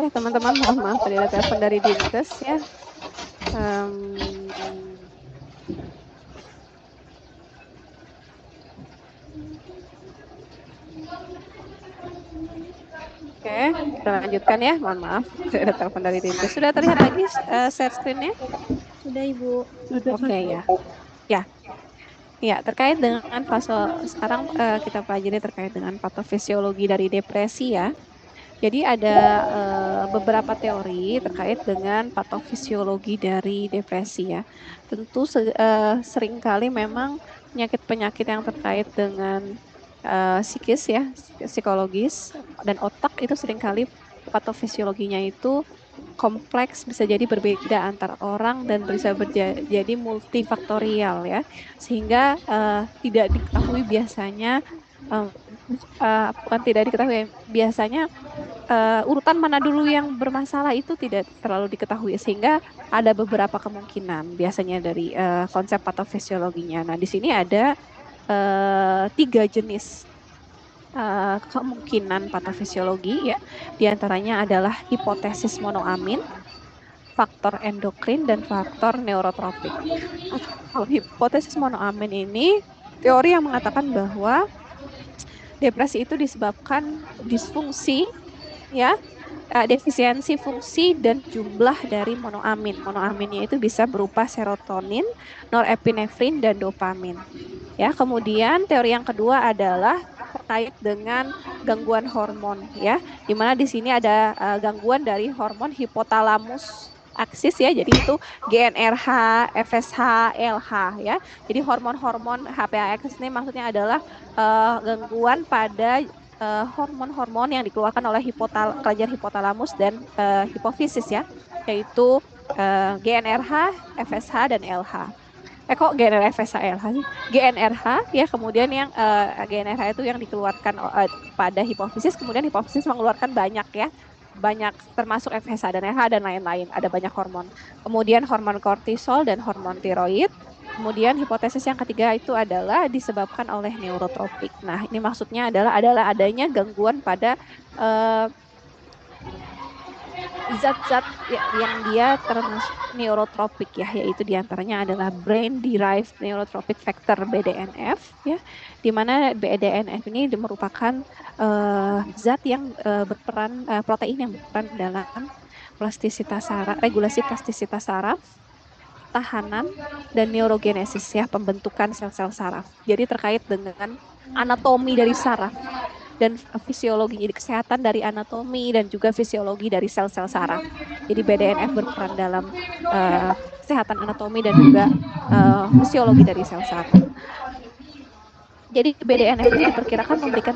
Teman-teman, mohon maaf tadi ada telepon dari Dinkes ya. Oke, kita lanjutkan ya. Mohon maaf, ada telepon dari Dinkes. Sudah terlihat lagi share screen-nya? Sudah, Ibu. Oke ya. Ya. Ya, terkait dengan fase sekarang kita pelajari terkait dengan patofisiologi dari depresi ya. Jadi ada beberapa teori terkait dengan patofisiologi dari depresi ya. Tentu seringkali memang penyakit-penyakit yang terkait dengan psikis ya, psikologis dan otak itu seringkali patofisiologinya itu kompleks, bisa jadi berbeda antar orang dan bisa jadi multifaktorial ya, sehingga tidak diketahui biasanya bukan tidak diketahui biasanya urutan mana dulu yang bermasalah itu tidak terlalu diketahui sehingga ada beberapa kemungkinan biasanya dari konsep patofisiologinya. Nah, di sini ada 3 jenis kemungkinan patofisiologi ya. Di antaranya adalah hipotesis monoamin, faktor endokrin, dan faktor neurotropik. Hipotesis monoamin ini teori yang mengatakan bahwa depresi itu disebabkan disfungsi ya, defisiensi fungsi dan jumlah dari monoamin. Monoaminnya itu bisa berupa serotonin, norepinefrin, dan dopamin. Ya, kemudian teori yang kedua adalah terkait dengan gangguan hormon ya, di mana di sini ada gangguan dari hormon hipotalamus aksis ya, jadi itu GnRH, FSH, LH ya. Jadi hormon-hormon HPA aksis ini maksudnya adalah gangguan pada hormon-hormon yang dikeluarkan oleh kelenjar hipotalamus dan hipofisis ya, yaitu GnRH, FSH, dan LH. Kok GnRH, FSH, LH sih? GnRH ya, kemudian yang GnRH itu yang dikeluarkan pada hipofisis, kemudian hipofisis mengeluarkan banyak ya, banyak termasuk FSH dan LH dan lain-lain, ada banyak hormon. Kemudian hormon kortisol dan hormon tiroid. Kemudian hipotesis yang ketiga itu adalah disebabkan oleh neurotropik. Nah, ini maksudnya adalah adanya gangguan pada zat-zat yang dia termasuk neurotropik ya, yaitu diantaranya adalah brain derived neurotrophic factor BDNF ya, di mana BDNF ini merupakan zat yang berperan protein yang berperan dalam plastisitas saraf, regulasi plastisitas saraf, tahanan, dan neurogenesis ya, pembentukan sel-sel saraf. Jadi terkait dengan anatomi dari saraf dan fisiologi, jadi kesehatan dari anatomi dan juga fisiologi dari sel-sel saraf. Jadi BDNF berperan dalam kesehatan anatomi dan juga fisiologi dari sel saraf. Jadi BDNF ini diperkirakan memberikan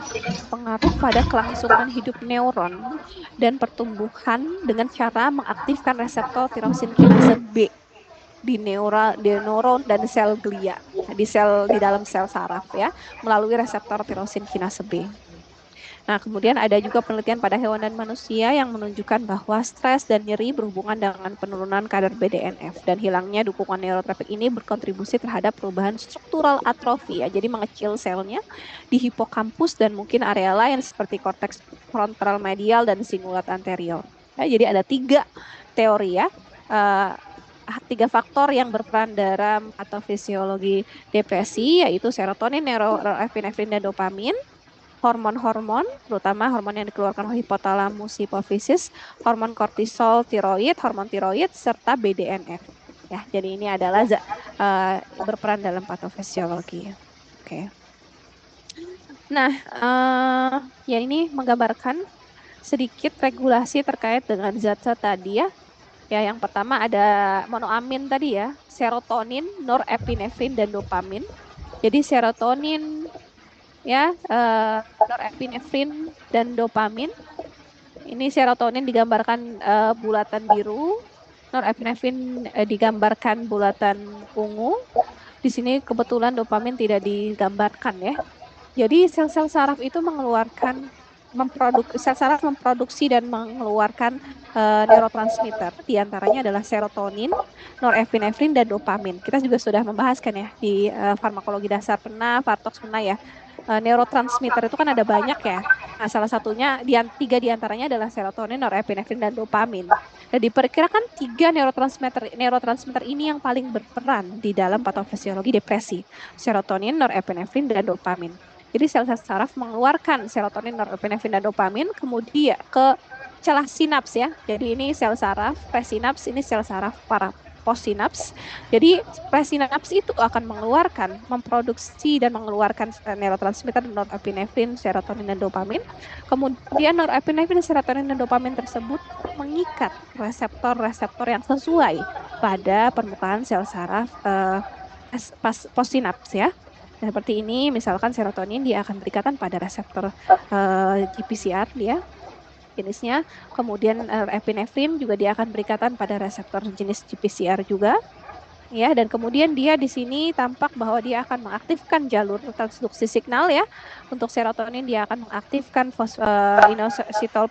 pengaruh pada kelangsungan hidup neuron dan pertumbuhan dengan cara mengaktifkan reseptor tirosin kinase B di neuron dan sel glia, di dalam sel saraf ya, melalui reseptor tirosin kinase B. Nah, kemudian ada juga penelitian pada hewan dan manusia yang menunjukkan bahwa stres dan nyeri berhubungan dengan penurunan kadar BDNF, dan hilangnya dukungan neurotropik ini berkontribusi terhadap perubahan struktural atrofi ya, jadi mengecil selnya di hipokampus dan mungkin area lain seperti korteks frontal medial dan singulat anterior. Ya, jadi ada 3 teori ya, 3 faktor yang berperan dalam patofisiologi depresi, yaitu serotonin, norepinefrin, dan dopamin. Hormon-hormon, terutama hormon yang dikeluarkan oleh hipotalamus, hipofisis, hormon kortisol, tiroid, hormon tiroid, serta BDNF. Ya, jadi ini adalah berperan dalam patofisiologi. Oke. Nah, ya ini menggambarkan sedikit regulasi terkait dengan zat-zat tadi ya. Ya, yang pertama ada monoamin tadi ya, serotonin, norepinefrin, dan dopamin. Jadi serotonin ya, norepinefrin dan dopamin. Ini serotonin digambarkan bulatan biru, norepinefrin digambarkan bulatan ungu. Di sini kebetulan dopamin tidak digambarkan ya. Jadi sel-sel saraf itu sel saraf memproduksi dan mengeluarkan neurotransmitter, diantaranya adalah serotonin, norepinefrin, dan dopamin. Kita juga sudah membahaskan ya di farmakologi dasar pernah, Fartox pernah ya. Neurotransmitter itu kan ada banyak ya. Nah, salah satunya, tiga diantaranya adalah serotonin, norepinefrin, dan dopamin. Dan diperkirakan tiga neurotransmitter ini yang paling berperan di dalam patofisiologi depresi. Serotonin, norepinefrin, dan dopamin. Jadi sel-sel saraf mengeluarkan serotonin, norepinefrin, dan dopamin, kemudian ke celah sinaps ya. Jadi ini sel saraf, presinaps, ini sel saraf para postsinaps. Jadi presinaps itu akan memproduksi dan mengeluarkan neurotransmitter norepinefrin, serotonin, dan dopamin. Kemudian norepinefrin, serotonin, dan dopamin tersebut mengikat reseptor-reseptor yang sesuai pada permukaan sel saraf postsinaps ya. Nah, seperti ini, misalkan serotonin dia akan berikatan pada reseptor GPCR dia jenisnya. Kemudian epinefrin juga dia akan berikatan pada reseptor jenis GPCR juga. Ya, dan kemudian dia di sini tampak bahwa dia akan mengaktifkan jalur transduksi signal ya. Untuk serotonin dia akan mengaktifkan inositol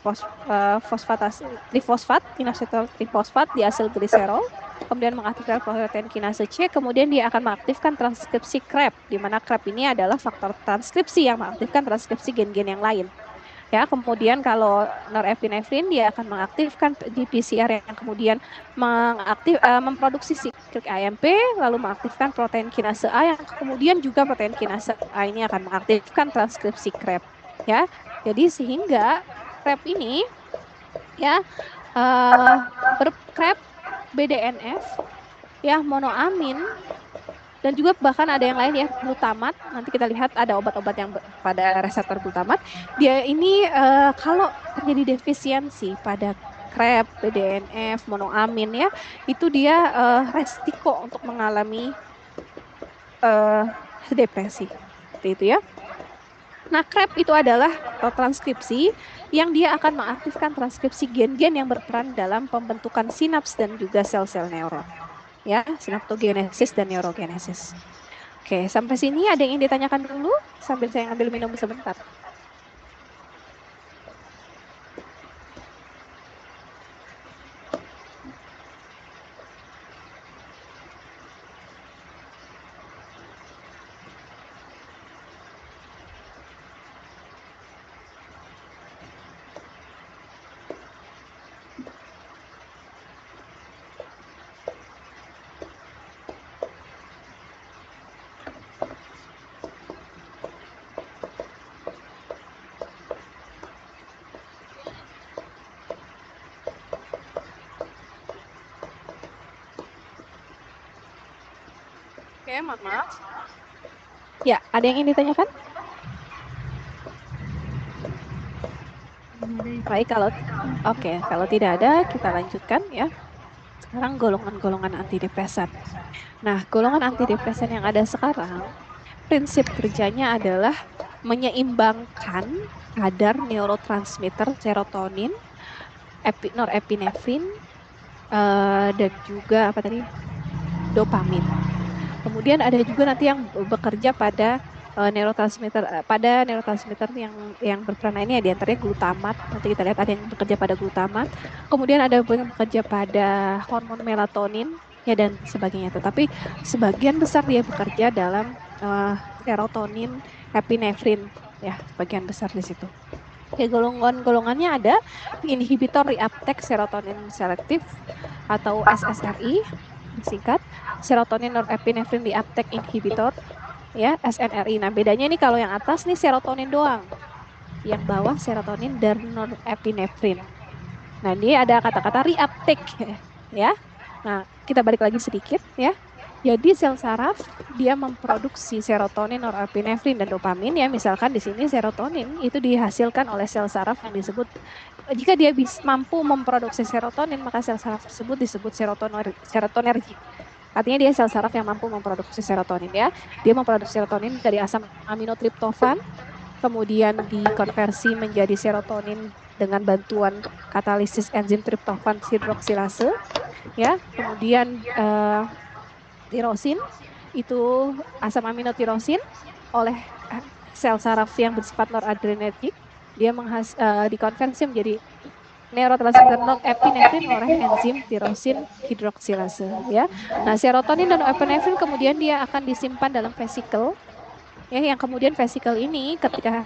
fosfatase trifosfat, inositol trifosfat di asil gliserol. Kemudian mengaktifkan protein kinase C, kemudian dia akan mengaktifkan transkripsi CREB, di mana CREB ini adalah faktor transkripsi yang mengaktifkan transkripsi gen-gen yang lain. Ya, kemudian kalau norepinefrin dia akan mengaktifkan GPCR yang kemudian memproduksi siklik AMP, lalu mengaktifkan protein kinase A yang kemudian juga protein kinase A ini akan mengaktifkan transkripsi CREB. Ya, jadi sehingga CREB ini ya CREB, BDNF, ya monoamin, dan juga bahkan ada yang lain ya, glutamat. Nanti kita lihat ada obat-obat yang pada reseptor glutamat. Dia ini kalau terjadi defisiensi pada CREB, BDNF, monoamin ya, itu dia resiko untuk mengalami depresi. Seperti itu ya. Nah, CREB itu adalah transkripsi yang dia akan mengaktifkan transkripsi gen-gen yang berperan dalam pembentukan sinaps dan juga sel-sel neuron. Ya, sinaptogenesis dan neurogenesis. Oke, sampai sini ada yang ingin ditanyakan dulu sambil saya ngambil minum sebentar. Oke, mohon maaf. Ya, ada yang ingin ditanyakan? Baik, kalau tidak ada, kita lanjutkan ya. Sekarang golongan-golongan antidepresan. Nah, golongan antidepresan yang ada sekarang, prinsip kerjanya adalah menyeimbangkan kadar neurotransmitter serotonin, norepinefrin, dan juga apa tadi? Dopamin. Kemudian ada juga nanti yang bekerja pada neurotransmitter yang berperan ini ya, diantaranya glutamat. Nanti kita lihat ada yang bekerja pada glutamat. Kemudian ada yang bekerja pada hormon melatonin ya dan sebagainya. Tetapi sebagian besar dia bekerja dalam serotonin, epinefrin ya, sebagian besar di situ. Oke, golongannya ada inhibitor reuptake serotonin selektif atau SSRI disingkat, serotonin norepinefrin reuptake inhibitor ya, SNRI. Nah, bedanya ini kalau yang atas nih serotonin doang. Yang bawah serotonin dan norepinefrin. Nah, ini ada kata-kata reuptake ya. Nah, kita balik lagi sedikit ya. Jadi sel saraf dia memproduksi serotonin, norepinefrin, dan dopamin ya. Misalkan di sini serotonin itu dihasilkan oleh sel saraf yang disebut, jika dia mampu memproduksi serotonin, maka sel saraf tersebut disebut serotonergic. Artinya dia sel saraf yang mampu memproduksi serotonin ya. Dia memproduksi serotonin dari asam aminotriptofan, kemudian dikonversi menjadi serotonin dengan bantuan katalisis enzim triptofan hidroksilase ya. Kemudian tirosin itu asam aminotirosin oleh sel saraf yang bersifat noradrenergic, dia dikonversi menjadi neurotransmitter norepinefrin oleh enzim tirosin hidroksilase ya. Nah, serotonin dan norepinefrin kemudian dia akan disimpan dalam vesikel ya, yang kemudian vesikel ini ketika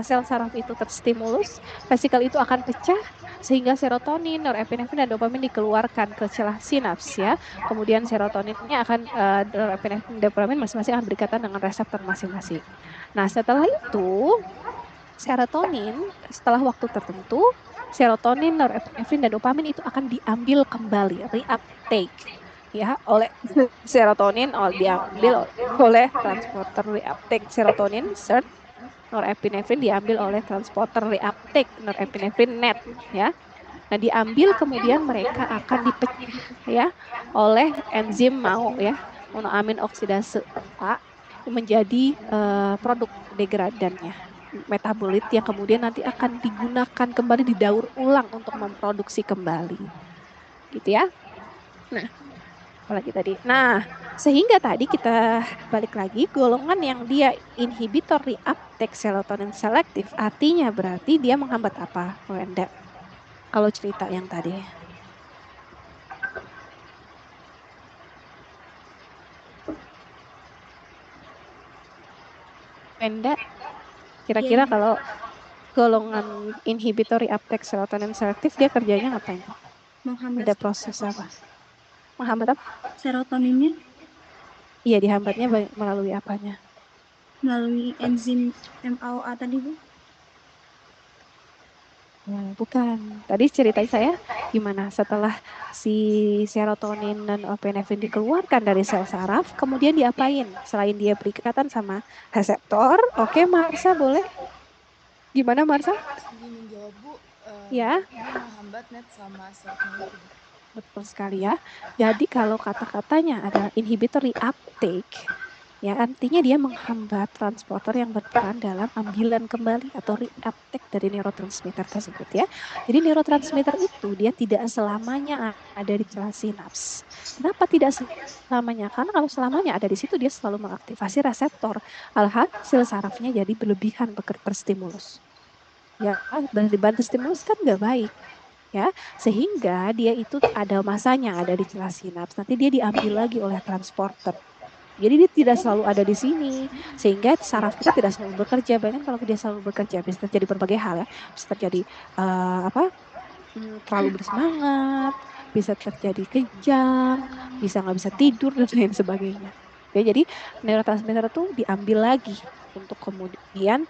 sel saraf itu terstimulus, vesikel itu akan pecah sehingga serotonin, norepinefrin, dan dopamin dikeluarkan ke celah sinaps ya. Kemudian serotoninnya akan norepinefrin, dopamin masing-masing akan berikatan dengan reseptor masing-masing. Nah, setelah itu serotonin setelah waktu tertentu, serotonin, norepinefrin, dan dopamin itu akan diambil kembali, reuptake ya oleh serotonin, diambil oleh transporter reuptake serotonin, SERT, norepinefrin diambil oleh transporter reuptake norepinefrin net ya. Nah, diambil kemudian mereka akan dipecah ya oleh enzim MAO ya, monoamin oksidase A menjadi produk degradannya, metabolit yang kemudian nanti akan digunakan kembali, didaur ulang untuk memproduksi kembali. Gitu ya. Nah, apalagi tadi. Nah, sehingga tadi kita balik lagi golongan yang dia inhibitor reuptake serotonin selektif, artinya berarti dia menghambat apa, Wenda? Kalau cerita yang tadi. Wenda, kira-kira kalau golongan inhibitor reuptake serotonin selektif dia kerjanya ngapain? Menghambat. Ada proses apa? Menghambat apa? Serotoninnya. Iya, dihambatnya melalui apanya? Melalui enzim MAOA tadi, Bu. Bukan. Tadi cerita saya gimana setelah si serotonin dan norepinefrin dikeluarkan dari sel saraf, kemudian diapain? Selain dia berikatan sama reseptor, oke, Marsa boleh? Gimana Marsa? Gini jawab Bu, Ya, dia menghambat net sama SERT-nya itu Bu. betul sekali ya. Jadi kalau kata-katanya adalah inhibitor reuptake, ya artinya dia menghambat transporter yang berperan dalam ambilan kembali atau reuptake dari neurotransmitter tersebut ya. Jadi neurotransmitter itu dia tidak selamanya ada di celah sinaps. Kenapa tidak selamanya? Karena kalau selamanya ada di situ dia selalu mengaktifasi reseptor. Alhasil sarafnya jadi berlebihan berstimulus. Ya, berlebihan stimulus kan nggak baik ya, sehingga dia itu ada masanya ada di celah sinaps, nanti dia diambil lagi oleh transporter, jadi dia tidak selalu ada di sini, sehingga saraf kita tidak selalu bekerja. Bahkan kalau dia selalu bekerja bisa terjadi berbagai hal ya, bisa terjadi terlalu bersemangat, bisa terjadi kejang, bisa nggak bisa tidur dan lain sebagainya. Ya, jadi neurotransmitter itu diambil lagi untuk kemudian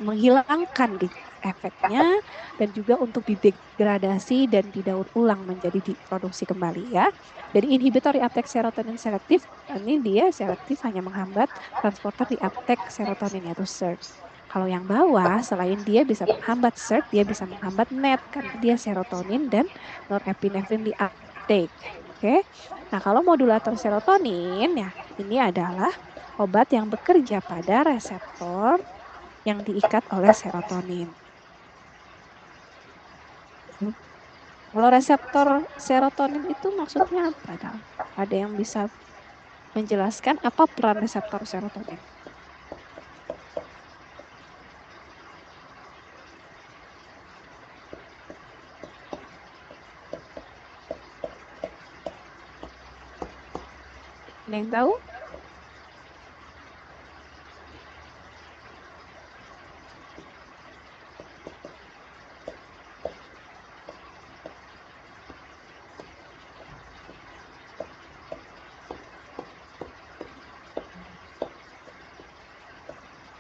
menghilangkan efeknya dan juga untuk didegradasi dan didaur ulang menjadi diproduksi kembali ya. Jadi inhibitor reuptake serotonin selektif, ini dia selektif hanya menghambat transporter reuptake serotonin yaitu SERT. Kalau yang bawah, selain dia bisa menghambat SERT, dia bisa menghambat NET karena dia serotonin dan norepinefrin di uptake. Oke. Nah, kalau modulator serotonin ya, ini adalah obat yang bekerja pada reseptor yang diikat oleh serotonin. Kalau reseptor serotonin itu maksudnya apa? Ada yang bisa menjelaskan apa peran reseptor serotonin? Ada yang tahu?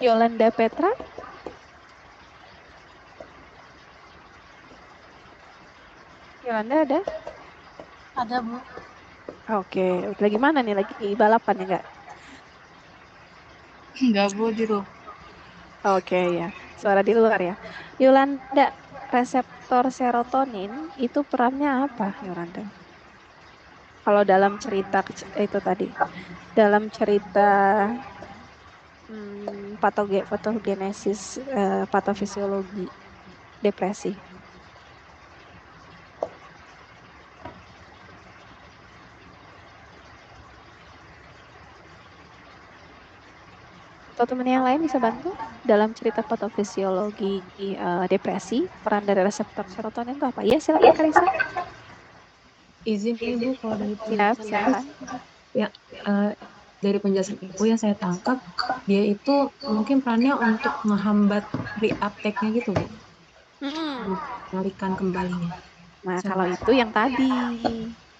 Yolanda Petra? Yolanda ada? Ada, Bu. Oke, lagi mana nih? Lagi balapan ya enggak? Enggak, Bu, di rumah. Oke ya, suara di luar ya. Yolanda, reseptor serotonin itu perannya apa, Yolanda? Kalau dalam cerita itu tadi, dalam cerita patogenesis, patofisiologi depresi. Atau teman yang lain bisa bantu dalam cerita patofisiologi depresi, peran dari reseptor serotonin itu apa? Iya, silakan Karisa. Izin Ibu kalau dari Siap, penjelasan silakan. ya, dari penjelasan Ibu yang saya tangkap, dia itu mungkin perannya untuk menghambat reuptake-nya gitu, Bu. Mm-mm. Mengalihkan kembalinya. Nah, kalau itu yang tadi,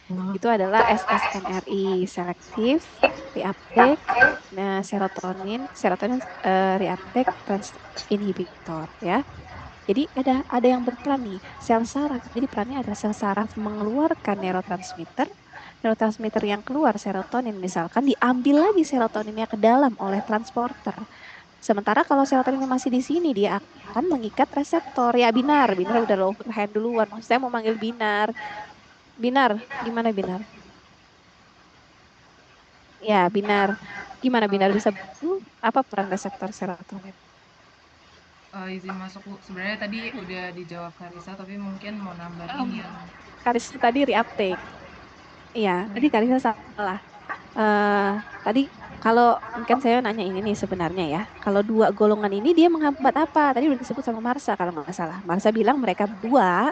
itu adalah SSNRI, Selective Reuptake, nah, serotonin reuptake trans inhibitor ya. Jadi ada yang berperan nih, sel saraf. Jadi perannya adalah sel saraf mengeluarkan neurotransmitter. Neurotransmitter yang keluar serotonin misalkan diambil lagi serotoninnya ke dalam oleh transporter. Sementara kalau serotoninnya masih di sini dia akan mengikat reseptor. Ya Binar, Binar udah low hand duluan. Maksud saya mau manggil Binar. Binar, gimana Binar? Ya Binar, gimana Binar bisa apa peran reseptor serotonin? Izin masuk Bu. Sebenarnya tadi udah dijawab Karisa, tapi mungkin mau nambahin yang Karisa tadi reuptake. Iya, tadi Karisa salah. eh Tadi kalau kan saya nanya ini nih sebenarnya ya, kalau dua golongan ini dia menghambat apa? Tadi udah disebut sama Marsha kalau nggak salah. Marsha bilang mereka dua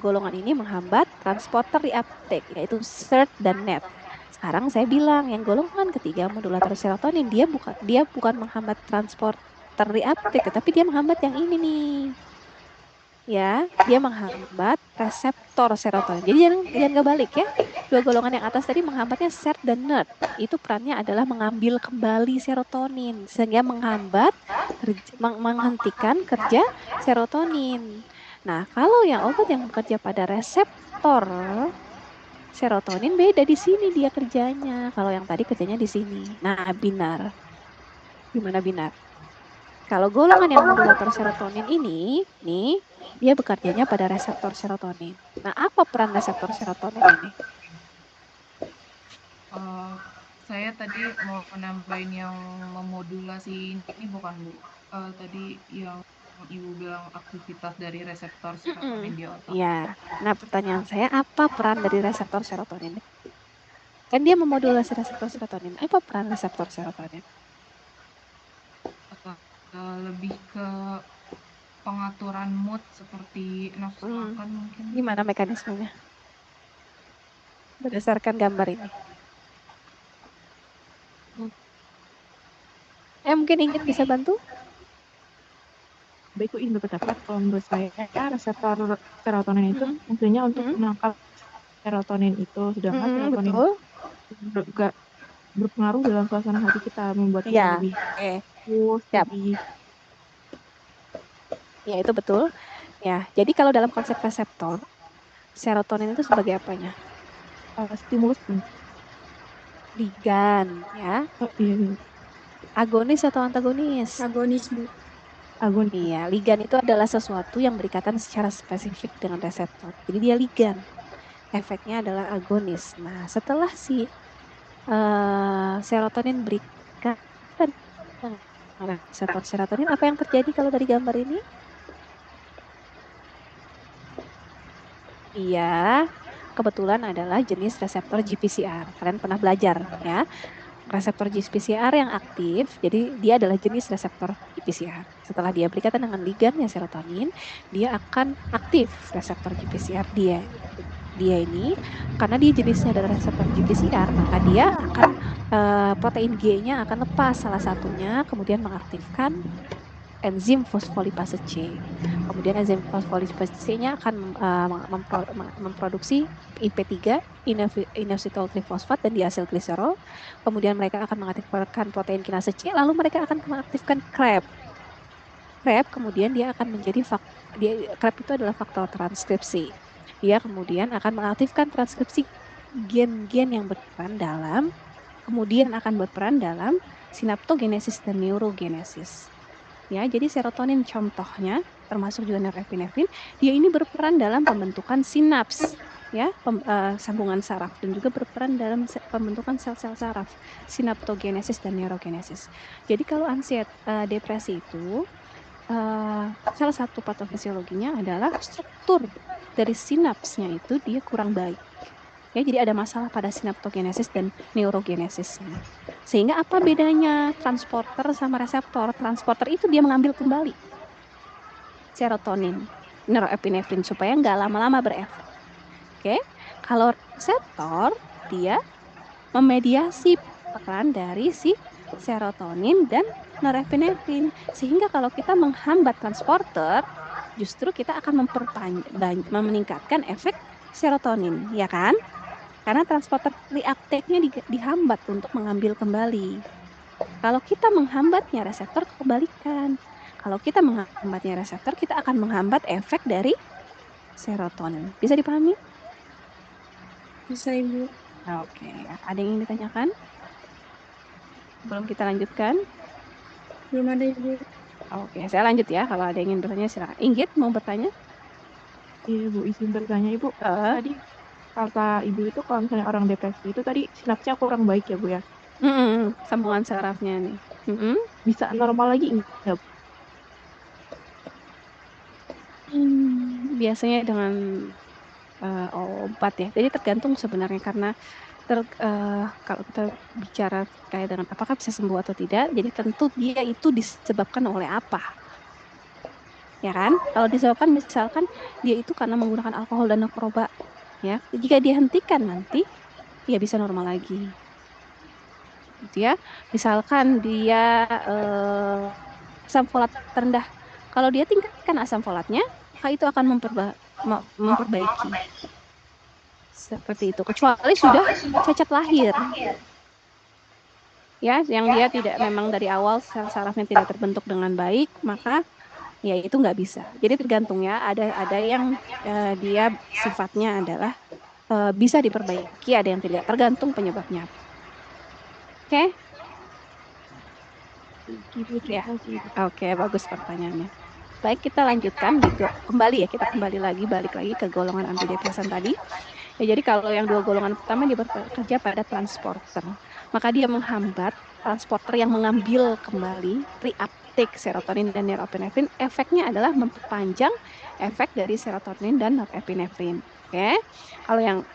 golongan ini menghambat transporter reuptake, yaitu SERT dan NET. Sekarang saya bilang yang golongan ketiga modulator serotonin dia bukan menghambat transporter reuptake, tetapi dia menghambat yang ini nih. Ya, dia menghambat reseptor serotonin. Jadi jangan kebalik ya. Dua golongan yang atas tadi menghambatnya SERT dan NERD. Itu perannya adalah mengambil kembali serotonin sehingga menghentikan kerja serotonin. Nah, kalau yang obat yang bekerja pada reseptor serotonin beda di sini dia kerjanya. Kalau yang tadi kerjanya di sini. Nah, Binar. Gimana Binar? Kalau golongan yang modulator serotonin ini, nih, dia bekerjanya pada reseptor serotonin. Nah, apa peran reseptor serotonin ini? saya tadi mau menambahin yang memodulasi ini bukan Bu. Tadi yang Ibu bilang aktivitas dari reseptor serotonin di otak. Ya, nah pertanyaan saya apa peran dari reseptor serotonin? Kan dia memodulasi reseptor serotonin. Apa peran reseptor serotonin? Lebih ke pengaturan mood seperti nafsu makan mungkin. Gimana mekanismenya? Berdasarkan gambar ini. Mungkin ingin bisa bantu? Baik, ingin berpendapat kalau menurut saya reseptor serotonin itu fungsinya untuk menangkap serotonin itu, sedangkan serotonin juga berpengaruh dalam suasana hati kita, membuat kita lebih fokus, lebih. Ya, itu betul. Ya, jadi kalau dalam konsep reseptor, serotonin itu sebagai apanya? Stimulus. Ligan, ya. Iya. Agonis atau antagonis? Agonis, Bu. Agonis. Iya, ligan itu adalah sesuatu yang berikatan secara spesifik dengan reseptor. Jadi dia ligan. Efeknya adalah agonis. Nah, setelah si serotonin berikan reseptor serotonin, apa yang terjadi kalau dari gambar ini? Iya, kebetulan adalah jenis reseptor GPCR. Kalian pernah belajar ya. Reseptor GPCR yang aktif, jadi dia adalah jenis reseptor GPCR. Setelah dia berikatan dengan ligannya serotonin, dia akan aktif reseptor GPCR dia ini, karena dia jenisnya adalah reseptor GPCR, maka dia akan protein G-nya akan lepas salah satunya, kemudian mengaktifkan enzim fosfolipase C. Kemudian enzim fosfolipase C-nya akan memproduksi IP3, inositol trifosfat dan diasilgliserol. Kemudian mereka akan mengaktifkan protein kinase C, lalu mereka akan mengaktifkan CREB. CREB kemudian dia akan menjadi CREB itu adalah faktor transkripsi. Dia kemudian akan mengaktifkan transkripsi gen-gen yang berperan dalam sinaptogenesis dan neurogenesis. Ya, jadi serotonin contohnya termasuk juga norepinefrin, dia ini berperan dalam pembentukan sinaps, ya, sambungan saraf dan juga berperan dalam pembentukan sel-sel saraf, sinaptogenesis dan neurogenesis. Jadi kalau depresi itu salah satu patofisiologinya adalah struktur dari sinapsnya itu dia kurang baik. Ya, jadi ada masalah pada sinaptogenesis dan neurogenesisnya. Sehingga apa bedanya transporter sama reseptor? Transporter itu dia mengambil kembali serotonin, norepinefrin supaya nggak lama-lama berefek. Oke, kalau reseptor dia memediasi peran dari si serotonin dan norepinefrin. Sehingga kalau kita menghambat transporter, justru kita akan meningkatkan efek serotonin, ya kan? Karena transporter reuptake-nya dihambat untuk mengambil kembali. Kalau kita menghambatnya, reseptor kebalikan. Kalau kita menghambatnya reseptor, kita akan menghambat efek dari serotonin. Bisa dipahami? Bisa Ibu. Oke, ada yang ingin ditanyakan? Belum kita lanjutkan? Belum ada Ibu. Oke, saya lanjut ya. Kalau ada yang ingin bertanya, silakan. Inggit mau bertanya? Iya Bu, izin bertanya Ibu. Tadi kata Ibu itu kalau misalnya orang depresi itu tadi sinapsnya kurang baik ya Bu ya? Sambungan sarafnya nih. Bisa normal lagi enggak Bu? Biasanya dengan obat ya. Jadi tergantung sebenarnya karena kalau kita bicara kayak dengan apakah bisa sembuh atau tidak, jadi tentu dia itu disebabkan oleh apa, ya kan? Kalau disebabkan misalkan dia itu karena menggunakan alkohol dan narkoba, ya, jika dihentikan nanti, ya bisa normal lagi, gitu ya. Misalkan dia asam folat rendah, kalau dia tingkatkan asam folatnya, maka itu akan memperbaiki. Seperti itu, kecuali sudah cacat lahir, ya, yang dia tidak memang dari awal sel sarafnya tidak terbentuk dengan baik, maka ya itu nggak bisa. Jadi tergantung ya, ada yang dia sifatnya adalah bisa diperbaiki, ada yang tidak, tergantung penyebabnya. Oke? Ya. Oke, bagus pertanyaannya. Baik, kita lanjutkan kembali ya, kita balik lagi ke golongan antidepresan tadi. Ya, jadi kalau yang dua golongan pertama dia bekerja pada transporter, maka dia menghambat transporter yang mengambil kembali reuptake serotonin dan norepinefrin. Efeknya adalah memperpanjang efek dari serotonin dan norepinefrin. Oke, kalau yang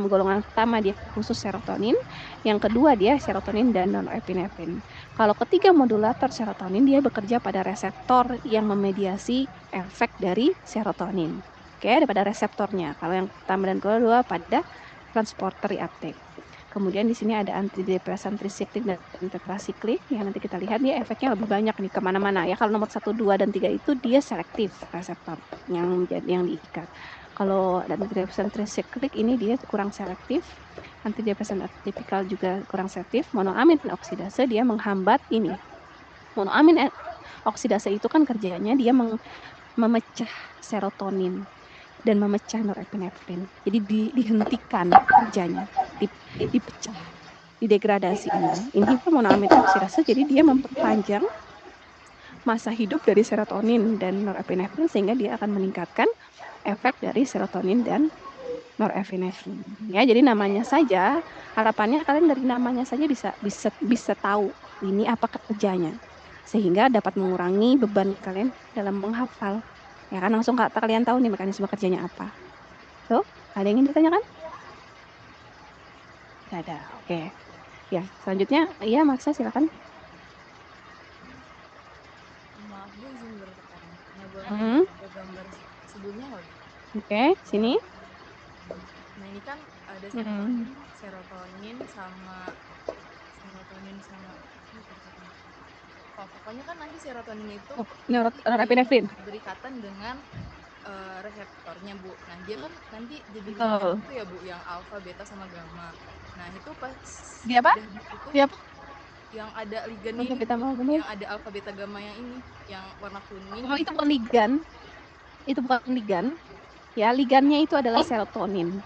golongan pertama dia khusus serotonin, yang kedua dia serotonin dan norepinefrin. Kalau ketiga modulator serotonin dia bekerja pada reseptor yang memediasi efek dari serotonin. Oke, pada reseptornya. Kalau yang pertama dan kedua pada transporter reuptake. Kemudian di sini ada antidepresan trisiklik dan tetrasiklik yang nanti kita lihat dia efeknya lebih banyak nih kemana-mana ya. Kalau nomor 1, 2, dan 3 itu dia selektif reseptor yang diikat. Kalau antidepresan trisiklik ini dia kurang selektif. Antidepresan atipikal juga kurang selektif. Monoamin oksidase dia menghambat ini. Monoamin oksidase itu kan kerjanya dia memecah serotonin dan memecah norepinefrin. Jadi dihentikan kerjanya, dipecah, didegradasi ini. Inhibit monoamin oksidase, jadi dia memperpanjang masa hidup dari serotonin dan norepinefrin sehingga dia akan meningkatkan efek dari serotonin dan norepinefrin. Ya, jadi namanya saja, harapannya kalian dari namanya saja bisa tahu ini apa kerjanya, sehingga dapat mengurangi beban kalian dalam menghafal. Ya kan, langsung kalian tahu nih mekanisme kerjanya apa. Tuh, ada yang ingin ditanyakan? Tidak ada, oke. Ya, selanjutnya, iya Marsa silakan. Maaf Bu, izin bertanya, boleh gambar sebelumnya nggak Bu? Oke, sini. Nah ini kan ada serotonin sama pokoknya kan nanti serotonin itu norepinefrin berikatan dengan reseptornya Bu. Nah dia kan nanti jadi itu ya Bu, yang alfa, beta sama gamma. Nah itu pas dia apa? Dia apa? Yang ada ligannya ini, yang ada alfa, beta, gamma yang ini, yang warna kuning. Oh itu bukan ligan. Itu bukan ligan. Ya, ligannya itu adalah serotonin.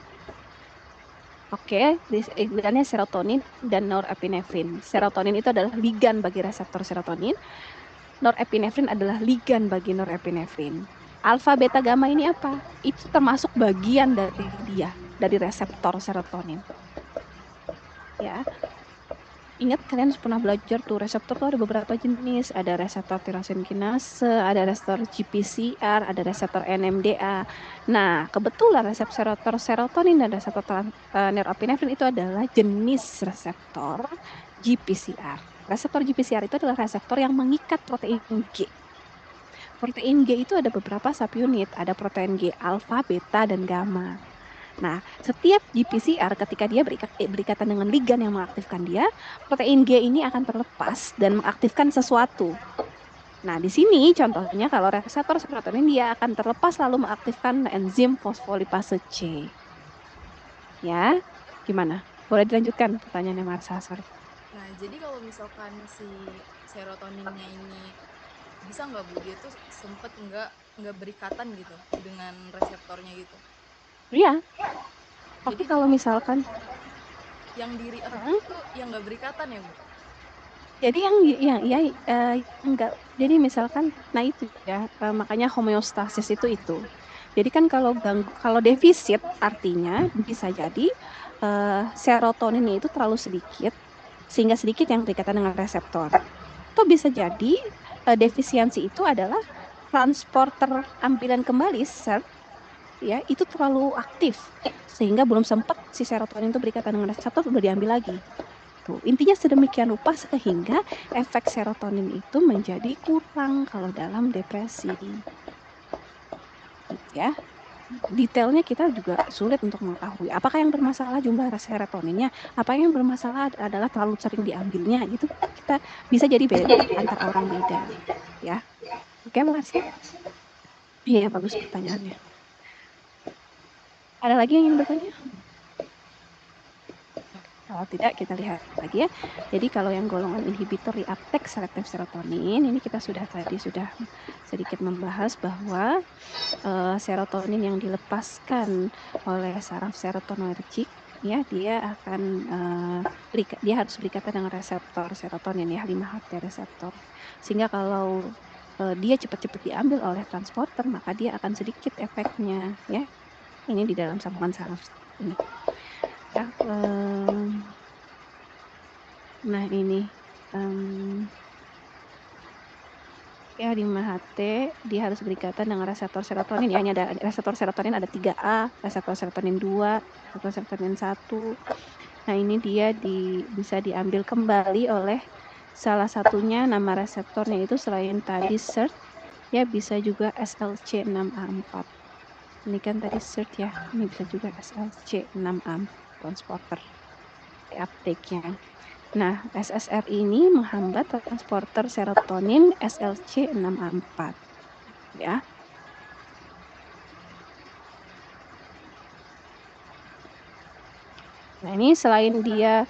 Oke, ligannya serotonin dan norepinefrin. Serotonin itu adalah ligan bagi reseptor serotonin. Norepinefrin adalah ligan bagi norepinefrin. Alfa, beta, gamma ini apa? Itu termasuk bagian dari dia, dari reseptor serotonin. Ya. Ingat kalian pernah belajar tuh reseptor tuh ada beberapa jenis, ada reseptor tyrosine kinase, ada reseptor GPCR, ada reseptor NMDA. Nah, kebetulan reseptor serotonin dan reseptor norepinefrin itu adalah jenis reseptor GPCR. Reseptor GPCR itu adalah reseptor yang mengikat protein G. Protein G itu ada beberapa subunit, ada protein G alfa, beta, dan gamma. Nah, setiap GPCR ketika dia berikatan dengan ligan yang mengaktifkan dia, protein G ini akan terlepas dan mengaktifkan sesuatu. Nah, di sini contohnya kalau reseptor serotonin dia akan terlepas lalu mengaktifkan enzim fosfolipase C. Ya, gimana? Boleh dilanjutkan pertanyaannya Marsa, sorry. Nah, jadi kalau misalkan si serotoninnya ini bisa nggak Bu, dia tuh sempet nggak berikatan gitu dengan reseptornya gitu. Iya. Jadi Oke, kalau misalkan yang diri itu yang nggak berikatan ya Bu? jadi enggak. Jadi misalkan, nah itu ya, makanya homeostasis itu. Jadi kan kalau defisit artinya bisa jadi serotoninnya itu terlalu sedikit sehingga sedikit yang berikatan dengan reseptor. Atau bisa jadi defisiensi itu adalah transporter ambilan kembali SERT ya itu terlalu aktif sehingga belum sempat si serotonin itu berikatan dengan reseptor udah diambil lagi. Tuh, intinya sedemikian rupa sehingga efek serotonin itu menjadi kurang kalau dalam depresi. Ya, detailnya kita juga sulit untuk mengetahui. Apakah yang bermasalah jumlah serotoninnya? Apa yang bermasalah adalah terlalu sering diambilnya? Gitu kita bisa jadi beda antar orang beda. Ya, oke Mas. Iya bagus pertanyaannya. Ada lagi yang ingin bertanya? Kalau tidak kita lihat lagi ya. Jadi kalau yang golongan inhibitor reuptake selektif serotonin ini kita sudah sedikit membahas bahwa serotonin yang dilepaskan oleh saraf serotonergik ya dia akan dia harus berikatan dengan reseptor serotonin ya 5-HT reseptor. Sehingga kalau dia cepat-cepat diambil oleh transporter maka dia akan sedikit efeknya ya. Ini di dalam sambungan saraf ini. Ya, nah ini ya 5-HT dia harus berikatan dengan reseptor serotonin ya. Ini ada reseptor serotonin ada 3A, reseptor serotonin 2, reseptor serotonin 1. Nah ini dia bisa diambil kembali oleh salah satunya nama reseptornya itu selain tadi SERT ya bisa juga SLC6A4. Ini kan tadi SERT ya, ini bisa juga SLC6A transporter uptake-nya. Nah, SSRI ini menghambat transporter serotonin SLC6A4. Ya. Nah, ini selain dia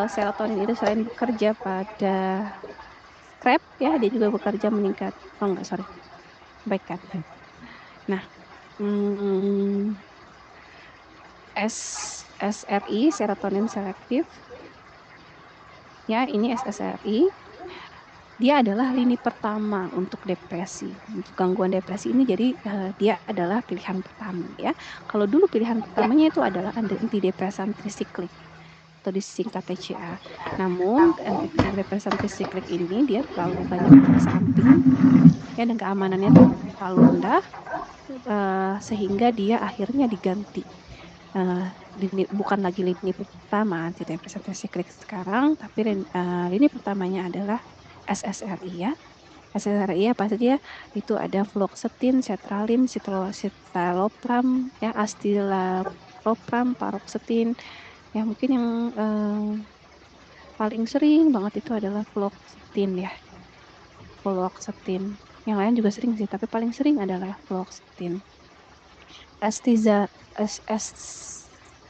serotonin itu selain bekerja pada scrap ya, dia juga bekerja meningkat. Oh enggak, sorry. Baikkan. Nah, SSRI serotonin selektif ya ini SSRI dia adalah lini pertama untuk depresi untuk gangguan depresi ini jadi dia adalah pilihan pertama ya kalau dulu pilihan pertamanya itu adalah antidepresan trisiklik atau disingkat TCA namun antidepresan trisiklik ini dia terlalu banyak efek samping ya dan keamanannya terlalu rendah sehingga dia akhirnya diganti bukan lagi lini pertama antidepresan trisiklik sekarang tapi lini pertamanya adalah SSRI ya. SSRI apa saja? Itu ada fluoxetine, sertralin, citalopram, ya escitalopram, paroxetine. Ya mungkin yang paling sering banget itu adalah fluoxetine ya. Fluoxetine. Yang lain juga sering sih, tapi paling sering adalah fluoxetine.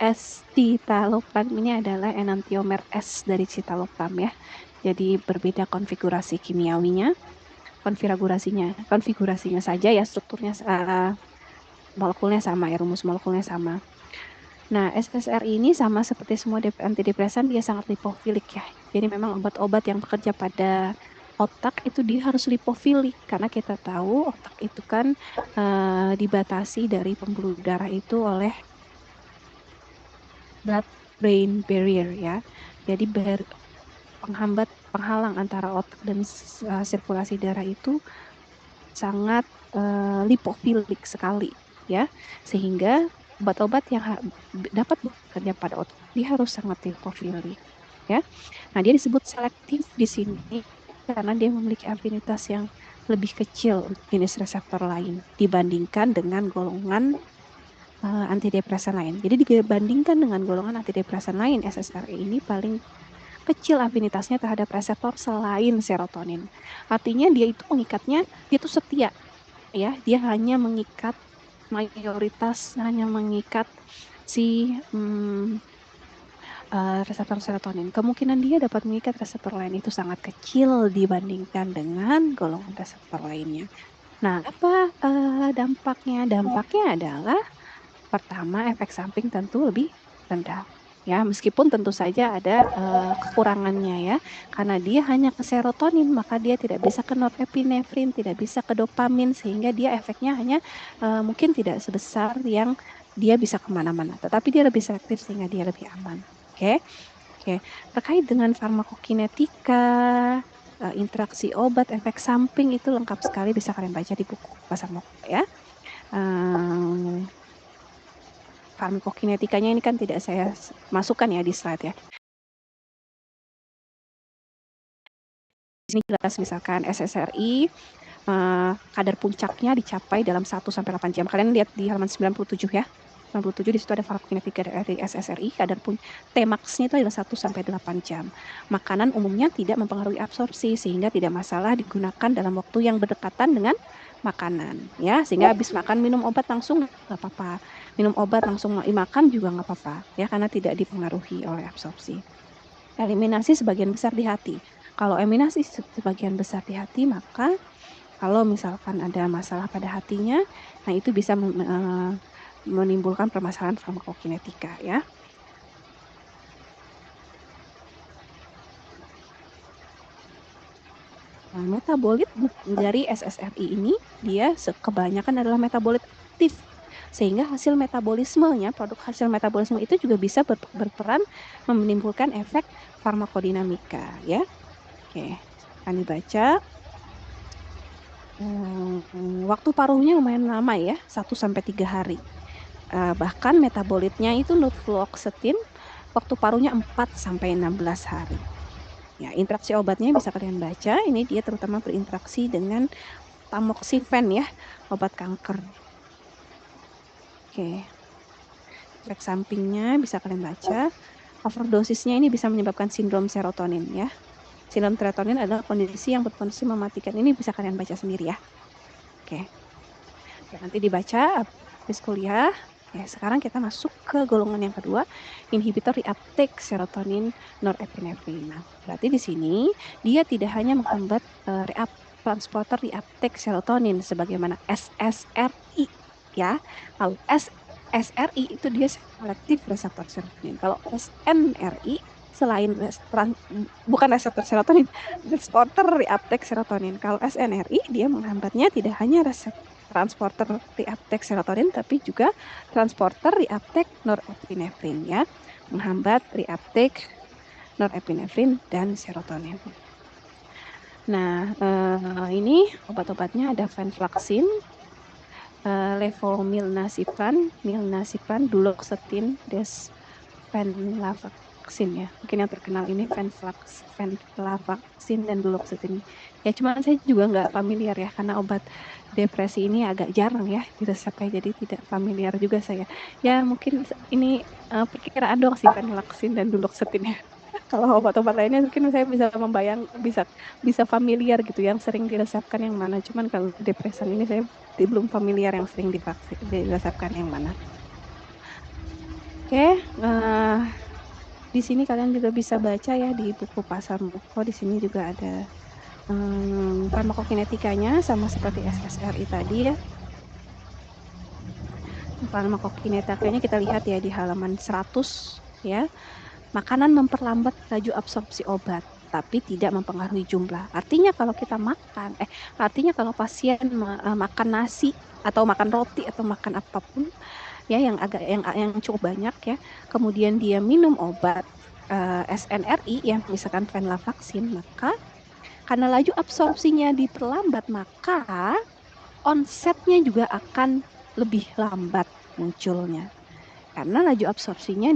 Escitalopram ini adalah enantiomer S dari citalopram ya. Jadi berbeda konfigurasi kimiawinya, konfigurasinya saja ya strukturnya molekulnya sama ya rumus molekulnya sama. Nah SSRI ini sama seperti semua antidepresan dia sangat lipofilik ya. Jadi memang obat-obat yang bekerja pada otak itu dia harus lipofilik karena kita tahu otak itu kan dibatasi dari pembuluh darah itu oleh blood-brain barrier ya. Jadi penghalang antara otak dan sirkulasi darah itu sangat lipofilik sekali ya sehingga obat-obat yang dapat bekerja pada otak dia harus sangat lipofilik ya. Nah dia disebut selektif di sini karena dia memiliki afinitas yang lebih kecil untuk jenis reseptor lain dibandingkan dengan golongan antidepresan lain. Jadi dibandingkan dengan golongan antidepresan lain, SSRI ini paling kecil afinitasnya terhadap reseptor selain serotonin. Artinya dia itu mengikatnya, dia itu setia, ya. Dia hanya mengikat mayoritas, hanya mengikat si reseptor serotonin. Kemungkinan dia dapat mengikat reseptor lain itu sangat kecil dibandingkan dengan golongan reseptor lainnya. Nah, apa dampaknya? Dampaknya adalah pertama, efek samping tentu lebih rendah. Ya, meskipun tentu saja ada kekurangannya ya, karena dia hanya ke serotonin, maka dia tidak bisa ke norepinefrin, tidak bisa ke dopamin, sehingga dia efeknya hanya mungkin tidak sebesar yang dia bisa kemana-mana, tetapi dia lebih selektif sehingga dia lebih aman. Oke. Terkait dengan farmakokinetika, interaksi obat, efek samping itu lengkap sekali, bisa kalian baca di buku Pasar Moko ya. Farmakokinetikanya ini kan tidak saya masukkan ya di slide ya. Di sini jelas misalkan SSRI kadar puncaknya dicapai dalam 1-8 jam. Kalian lihat di halaman 97 ya. 97 di situ ada farmakokinetika dari SSRI, kadar Tmax-nya itu adalah 1-8 jam. Makanan umumnya tidak mempengaruhi absorpsi sehingga tidak masalah digunakan dalam waktu yang berdekatan dengan makanan ya, sehingga habis makan minum obat langsung nggak apa-apa, minum obat langsung makan juga nggak apa-apa ya, karena tidak dipengaruhi oleh absorpsi. Eliminasi sebagian besar di hati. Kalau eliminasi sebagian besar di hati, maka kalau misalkan ada masalah pada hatinya, nah itu bisa menimbulkan permasalahan farmakokinetika ya. Nah, metabolit dari SSRI ini dia kebanyakan adalah metabolit aktif, sehingga hasil metabolismenya, produk hasil metabolisme itu juga bisa berperan menimbulkan efek farmakodinamika ya. Oke, akan dibaca. Waktu paruhnya lumayan lama ya, 1-3 hari. Bahkan metabolitnya itu fluoxetine, waktu paruhnya 4-16 hari. Ya, interaksi obatnya bisa kalian baca. Ini dia terutama berinteraksi dengan tamoxifen ya, obat kanker. Oke. Efek sampingnya bisa kalian baca. Overdosisnya ini bisa menyebabkan sindrom serotonin ya. Sindrom serotonin adalah kondisi yang berpotensi mematikan. Ini bisa kalian baca sendiri ya. Oke. Nanti dibaca habis kuliah. Oke, sekarang kita masuk ke golongan yang kedua, inhibitor reuptake serotonin norepinefrin. Nah, berarti di sini dia tidak hanya menghambat transporter reuptake serotonin sebagaimana SSRI ya. Kalau SSRI itu dia selektif reseptor serotonin. Kalau SNRI selain bukan reseptor serotonin, transporter reuptake serotonin. Kalau SNRI dia menghambatnya tidak hanya transporter reuptake serotonin tapi juga transporter reuptake norepinefrin ya, menghambat reuptake norepinefrin dan serotonin. Nah, ini obat-obatnya ada venlafaxine, levomilnacipran, duloxetine, venlafaxine ya. Mungkin yang terkenal ini venlafaxine dan duloxetine. Ya, cuman saya juga nggak familiar ya, karena obat depresi ini agak jarang ya diresepkan, jadi tidak familiar juga saya. Ya mungkin ini perkiraan doang sih venlafaxine dan duloxetine ya. Kalau obat-obat lainnya mungkin saya bisa bisa familiar gitu yang sering diresepkan yang mana. Cuman kalau depresan ini saya belum familiar yang sering diresepkan yang mana. Oke, di sini kalian juga bisa baca ya di buku Pasar Moko. Di sini juga ada farmakokinetikanya sama seperti SSRI tadi ya. Farmakokinetikanya kita lihat ya di halaman 100 ya. Makanan memperlambat laju absorpsi obat tapi tidak mempengaruhi jumlah. Artinya kalau kita makan artinya kalau pasien makan nasi atau makan roti atau makan apapun ya yang cukup banyak ya, kemudian dia minum obat SNRI yang misalkan venlafaxine, maka karena laju absorpsinya diperlambat, maka onsetnya juga akan lebih lambat munculnya. Karena laju absorpsinya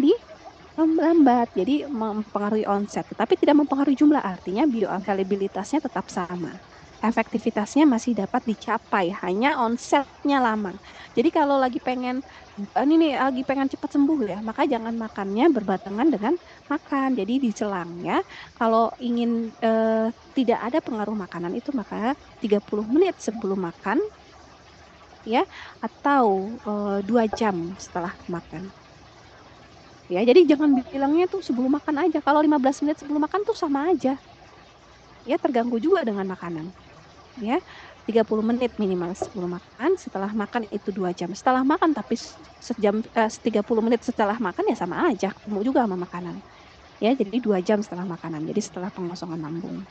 lambat, jadi mempengaruhi onset, tetapi tidak mempengaruhi jumlah, artinya bioavailabilitasnya tetap sama. efektivitasnya masih dapat dicapai, hanya onsetnya lama. Jadi kalau lagi pengen lagi pengen cepat sembuh ya, maka jangan makannya berbarengan dengan makan. Jadi di selang ya. Kalau ingin tidak ada pengaruh makanan itu, maka 30 menit sebelum makan ya, atau 2 jam setelah makan. Ya, jadi jangan bilangnya tuh sebelum makan aja. Kalau 15 menit sebelum makan tuh sama aja. Ya, terganggu juga dengan makanan. Ya, 30 menit minimal sebelum makan, setelah makan itu 2 jam. Setelah makan tapi 30 menit setelah makan ya sama aja, ketemu juga sama makanan. Ya, jadi 2 jam setelah makanan. Jadi setelah pengosongan lambung.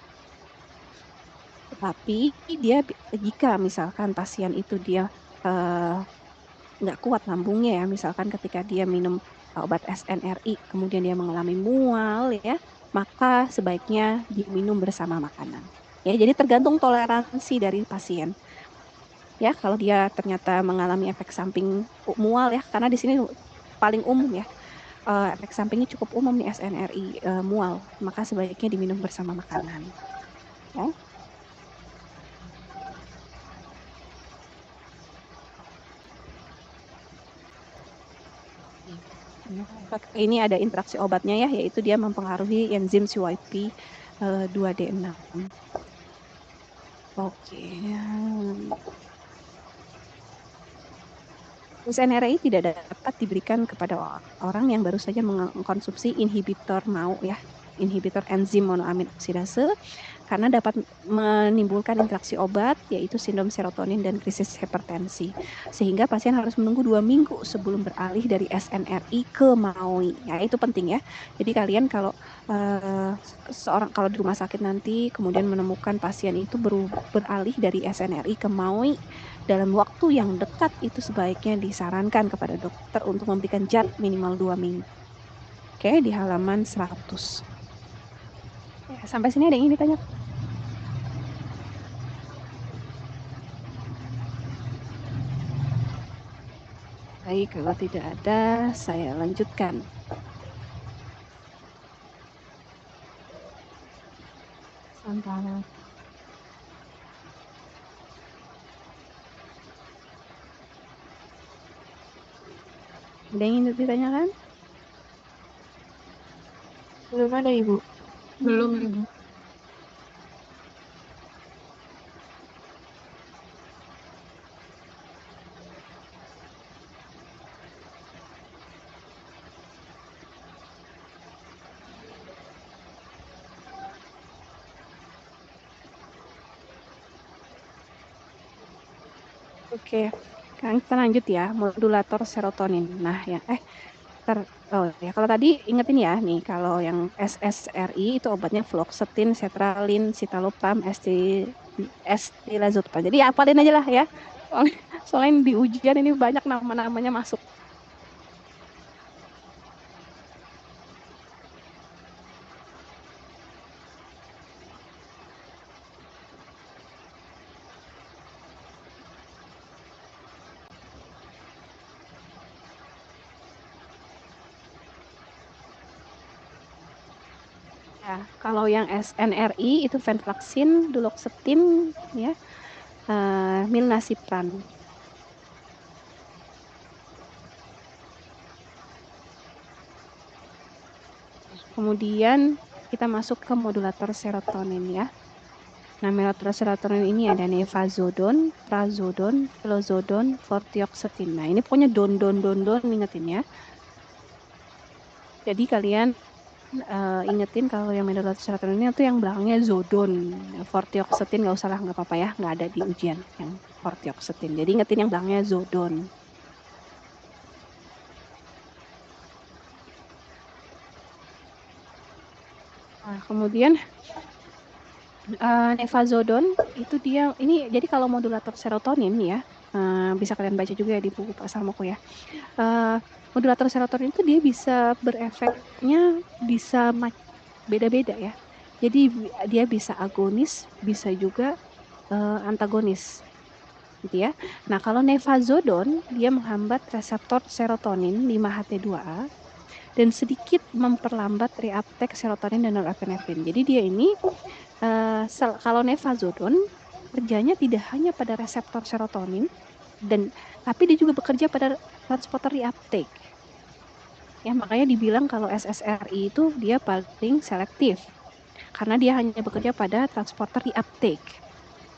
Tapi dia jika misalkan pasien itu dia nggak kuat lambungnya ya, misalkan ketika dia minum obat SNRI kemudian dia mengalami mual ya, maka sebaiknya diminum bersama makanan. Ya, jadi tergantung toleransi dari pasien. Ya, kalau dia ternyata mengalami efek samping mual ya, karena di sini paling umum ya, efek sampingnya cukup umum nih SNRI mual, maka sebaiknya diminum bersama makanan. Ya. Ini ada interaksi obatnya ya, yaitu dia mempengaruhi enzim CYP 2D6. Oke. SNRI tidak dapat diberikan kepada orang yang baru saja mengkonsumsi inhibitor inhibitor enzim monoamin oksidase, karena dapat menimbulkan interaksi obat yaitu sindrom serotonin dan krisis hipertensi, sehingga pasien harus menunggu 2 minggu sebelum beralih dari SNRI ke MAOI. Ya, itu penting ya. Jadi kalian kalau kalau di rumah sakit nanti kemudian menemukan pasien itu beralih dari SNRI ke MAOI dalam waktu yang dekat, itu sebaiknya disarankan kepada dokter untuk memberikan JAD minimal 2 minggu. Oke, di halaman 100. Ya, sampai sini ada yang ingin ditanya? Baik, kalau tidak ada, saya lanjutkan. Sementara. Ada yang ingin ditanyakan? Belum ada, Ibu. Belum, Ibu. Oke, sekarang kita lanjut ya, modulator serotonin. Nah, ya, kalau tadi ingetin ya nih, kalau yang SSRI itu obatnya fluoxetine, sertralin, citalopram, estilazepam. Jadi hafalin aja lah ya. Soalnya di ujian ini banyak nama-namanya masuk. Ya, kalau yang SNRI itu venlafaxine, duloxetine, ya, milnacipran. Kemudian kita masuk ke modulator serotonin ya. Nah, modulator serotonin ini ada nefazodon, trazodon, flozodon, vortioxetine. Nah, ini pokoknya don ingetin ya. Jadi kalian ingetin kalau yang modulator serotonin itu yang belakangnya zodon. Vortioxetine nggak usah lah, nggak apa-apa ya, nggak ada di ujian yang vortioxetine. Jadi ingetin yang belakangnya zodon. Nah, kemudian nefazodon itu dia ini, jadi kalau modulator serotonin ya, bisa kalian baca juga ya di buku Pak Sarmoko ya. Modulator serotonin itu dia bisa berefeknya bisa beda-beda ya. Jadi dia bisa agonis, bisa juga antagonis gitu ya. Nah, kalau nefazodon dia menghambat reseptor serotonin 5-HT2A dan sedikit memperlambat reuptake serotonin dan norepinefrin. Jadi dia ini kalau nefazodon kerjanya tidak hanya pada reseptor serotonin tapi dia juga bekerja pada transporter reuptake. Ya, makanya dibilang kalau SSRI itu dia paling selektif karena dia hanya bekerja pada transporter reuptake.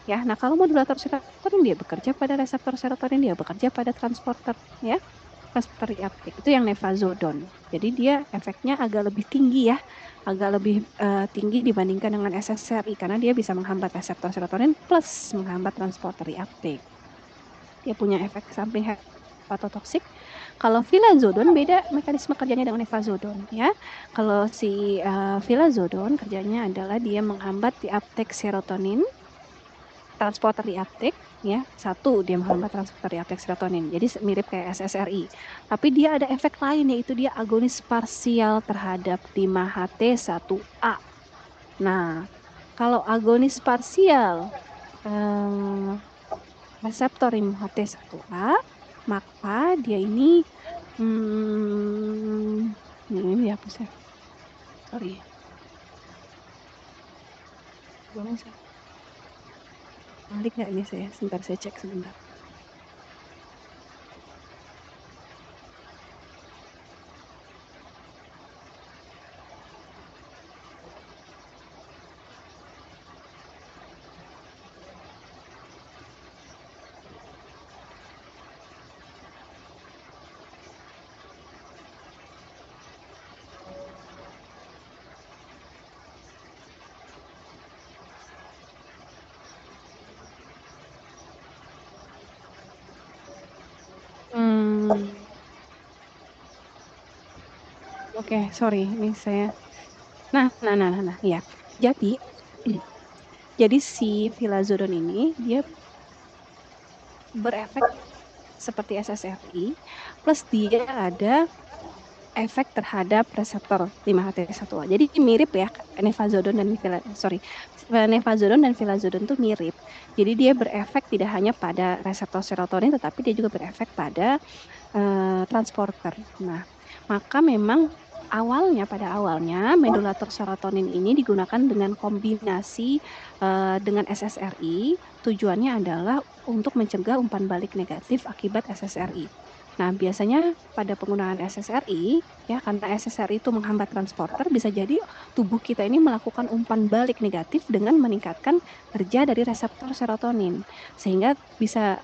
Ya, nah kalau modulator serotonin dia bekerja pada reseptor serotonin, dia bekerja pada transporter, ya, transporter reuptake. Itu yang nefazodon. Jadi dia efeknya agak lebih tinggi ya, agak lebih tinggi dibandingkan dengan SSRI karena dia bisa menghambat reseptor serotonin plus menghambat transporter reuptake. Dia punya efek samping hepatotoksik. Kalau vilazodon beda mekanisme kerjanya dengan nefazodon ya. Kalau si vilazodon kerjanya adalah dia menghambat reuptake serotonin, transporter reuptake ya. Satu, dia menghambat transporter reuptake serotonin. Jadi mirip kayak SSRI. Tapi dia ada efek lain yaitu dia agonis parsial terhadap 5-HT1A. Nah, kalau agonis parsial reseptor 5-HT1A, maka dia ini ini dihapus ya. Sorry. Belum bisa. Balik nggak ini saya? Sebentar saya cek sebentar. Oke, sorry, ini saya. Nah, ya. Jadi si vilazodon ini dia berefek seperti SSRI, plus dia ada efek terhadap reseptor 5-HT1A. Jadi mirip ya, nefazodon dan vilazodon itu mirip. Jadi dia berefek tidak hanya pada reseptor serotonin, tetapi dia juga berefek pada transporter. Nah, maka memang pada awalnya modulator serotonin ini digunakan dengan kombinasi dengan SSRI. Tujuannya adalah untuk mencegah umpan balik negatif akibat SSRI. Nah, biasanya pada penggunaan SSRI, ya, karena SSRI itu menghambat transporter, bisa jadi tubuh kita ini melakukan umpan balik negatif dengan meningkatkan kerja dari reseptor serotonin, sehingga bisa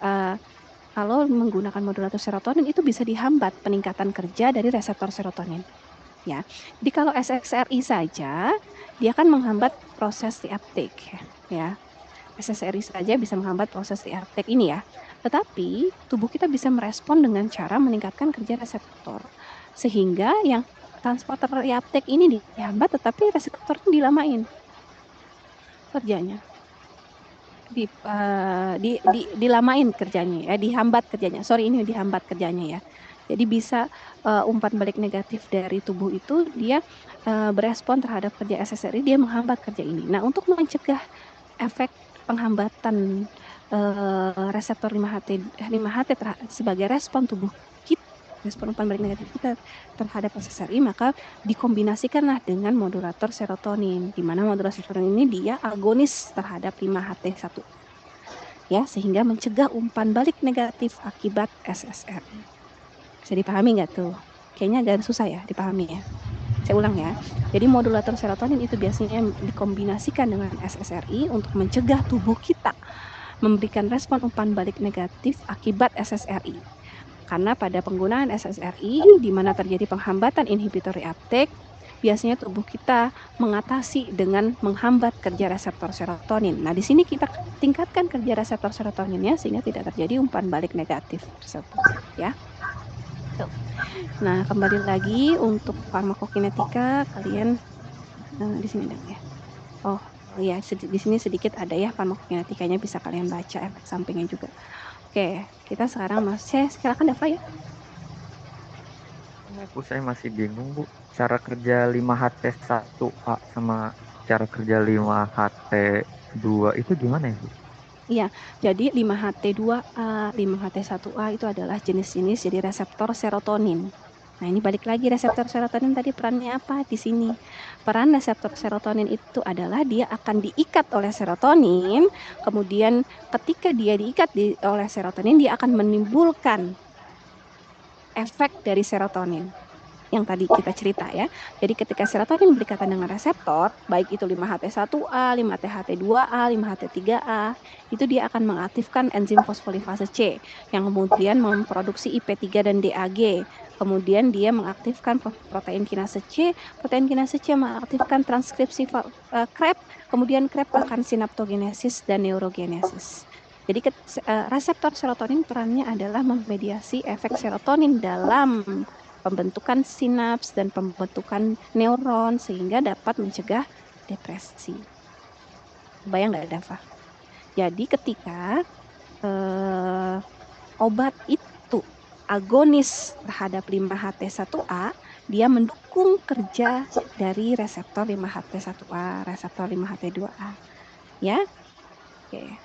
kalau menggunakan modulator serotonin itu bisa dihambat peningkatan kerja dari reseptor serotonin. Ya, jadi kalau SSRI saja dia akan menghambat proses reuptake, ya. SSRI saja bisa menghambat proses reuptake ini ya. Tetapi tubuh kita bisa merespon dengan cara meningkatkan kerja reseptor, sehingga yang transporter reuptake ini dihambat, tetapi reseptor dilamain kerjanya. Dilamain kerjanya ya, dihambat kerjanya. Ini dihambat kerjanya ya. Jadi bisa umpan balik negatif dari tubuh itu dia berespon terhadap kerja SSRI, dia menghambat kerja ini. Nah, untuk mencegah efek penghambatan reseptor 5-HT sebagai respon tubuh kita, respon umpan balik negatif kita terhadap SSRI, maka dikombinasikanlah dengan modulator serotonin, di mana modulator serotonin ini dia agonis terhadap 5-HT1, ya, sehingga mencegah umpan balik negatif akibat SSRI. Bisa dipahami nggak tuh? Kayaknya agak susah ya dipahami ya. Saya ulang ya. Jadi modulator serotonin itu biasanya dikombinasikan dengan SSRI untuk mencegah tubuh kita memberikan respon umpan balik negatif akibat SSRI. Karena pada penggunaan SSRI di mana terjadi penghambatan inhibitor reuptake, biasanya tubuh kita mengatasi dengan menghambat kerja reseptor serotonin. Nah, di sini kita tingkatkan kerja reseptor serotoninnya sehingga tidak terjadi umpan balik negatif tersebut, ya. Nah, kembali lagi untuk farmakokinetika, kalian di sini ada ya. Oh ya, di sini sedikit ada ya farmakokinetikanya, bisa kalian baca efek sampingnya juga. Oke, kita sekarang silakan Dava ya. Bu, saya masih bingung Bu, cara kerja 5-HT1A sama cara kerja 5-HT2 itu gimana ya Bu? Iya, jadi 5-HT2A, 5-HT1A itu adalah jenis-jenis jadi reseptor serotonin. Nah, ini balik lagi reseptor serotonin tadi perannya apa di sini? Peran reseptor serotonin itu adalah dia akan diikat oleh serotonin, kemudian ketika dia diikat oleh serotonin, dia akan menimbulkan efek dari serotonin yang tadi kita cerita ya. Jadi ketika serotonin berikatan dengan reseptor, baik itu 5-HT1A, 5-THT2A, 5-HT3A, itu dia akan mengaktifkan enzim fosfolipase C yang kemudian memproduksi IP3 dan DAG. Kemudian dia mengaktifkan protein kinase C, protein kinase C mengaktifkan transkripsi CREB, kemudian CREB akan sinaptogenesis dan neurogenesis. Jadi reseptor serotonin perannya adalah memediasi efek serotonin dalam pembentukan sinaps dan pembentukan neuron sehingga dapat mencegah depresi. Bayang nggak, Dava? Jadi ketika obat itu agonis terhadap 5-HT1A, dia mendukung kerja dari reseptor 5-HT1A, reseptor 5-HT2A. Ya? Oke.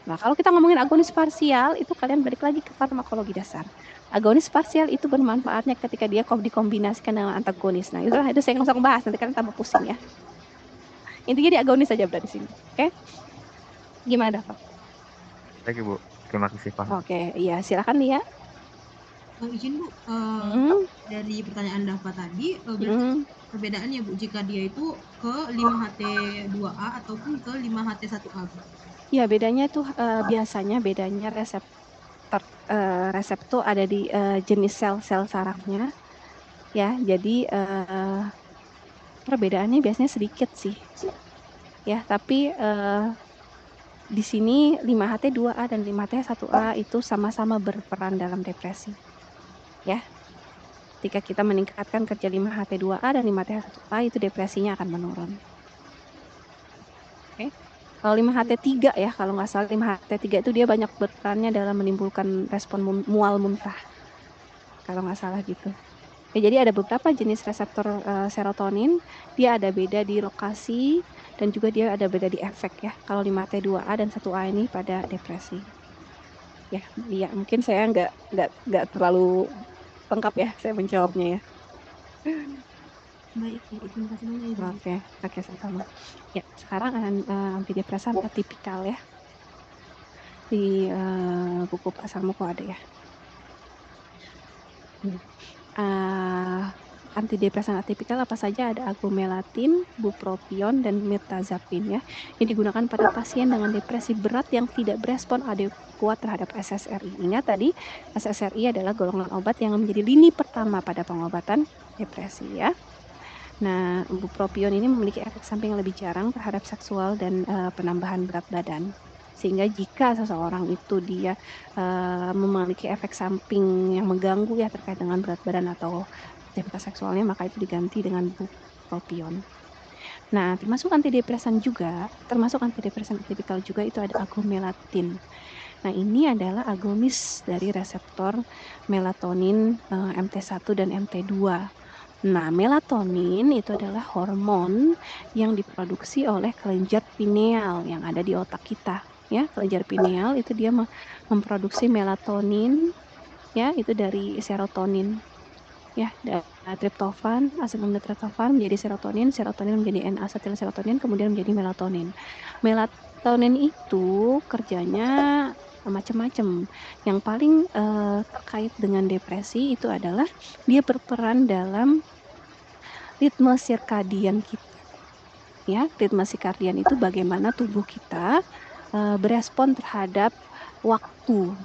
Nah, kalau kita ngomongin agonis parsial, itu kalian balik lagi ke farmakologi dasar. Agonis parsial itu bermanfaatnya ketika dia dikombinasikan dengan antagonis. Nah, itu saya nggak usah bahas, nanti kalian tambah pusing ya. Intinya di agonis saja berarti sini. Oke? Gimana, Pak? Lagi Bu, terima kasih Pak. Oke, iya silakan Lia. Izin Bu, dari pertanyaan Dava tadi, berarti perbedaannya Bu, jika dia itu ke 5-HT2A ataupun ke 5-HT1A Bu? Ya, bedanya tuh biasanya bedanya reseptor ada di jenis sel-sel sarafnya. Ya, jadi perbedaannya biasanya sedikit sih. Ya, tapi di sini 5-HT2A dan 5-HT1A itu sama-sama berperan dalam depresi. Ya. Ketika kita meningkatkan kerja 5-HT2A dan 5-HT1A itu depresinya akan menurun. Oke. Kalau 5-HT3 ya, kalau nggak salah 5-HT3 itu dia banyak berperannya dalam menimbulkan respon mual muntah. Kalau nggak salah gitu. Ya, jadi ada beberapa jenis reseptor serotonin, dia ada beda di lokasi dan juga dia ada beda di efek ya. Kalau 5-HT2A dan 1A ini pada depresi. Ya, mungkin saya nggak terlalu lengkap ya saya menjawabnya ya. Baik, terima kasih banyak Ibu. Oke, sama. Ya, sekarang antidepresan atipikal ya. Di buku pasalmu kok ada ya. Antidepresan atipikal apa saja? Ada agomelatin, bupropion, dan mirtazapin ya. Yang digunakan pada pasien dengan depresi berat yang tidak berespon adekuat terhadap SSRI. Ingat tadi, SSRI adalah golongan obat yang menjadi lini pertama pada pengobatan depresi ya. Nah, bupropion ini memiliki efek samping yang lebih jarang terhadap seksual dan penambahan berat badan. Sehingga jika seseorang itu dia memiliki efek samping yang mengganggu ya terkait dengan berat badan atau aktivitas seksualnya, maka itu diganti dengan bupropion. Nah, termasuk antidepresan atipikal juga itu ada agomelatin. Nah, ini adalah agonis dari reseptor melatonin MT1 dan MT2. Nah, melatonin itu adalah hormon yang diproduksi oleh kelenjar pineal yang ada di otak kita. Ya, kelenjar pineal itu dia memproduksi melatonin, ya, itu dari serotonin. Ya, triptofan, asam amino triptofan menjadi serotonin menjadi N-asetilserotonin, kemudian menjadi melatonin. Melatonin itu kerjanya macam-macam. Yang paling terkait dengan depresi itu adalah dia berperan dalam ritme sirkadian kita. Ya, ritme sirkadian itu bagaimana tubuh kita berespon terhadap waktu.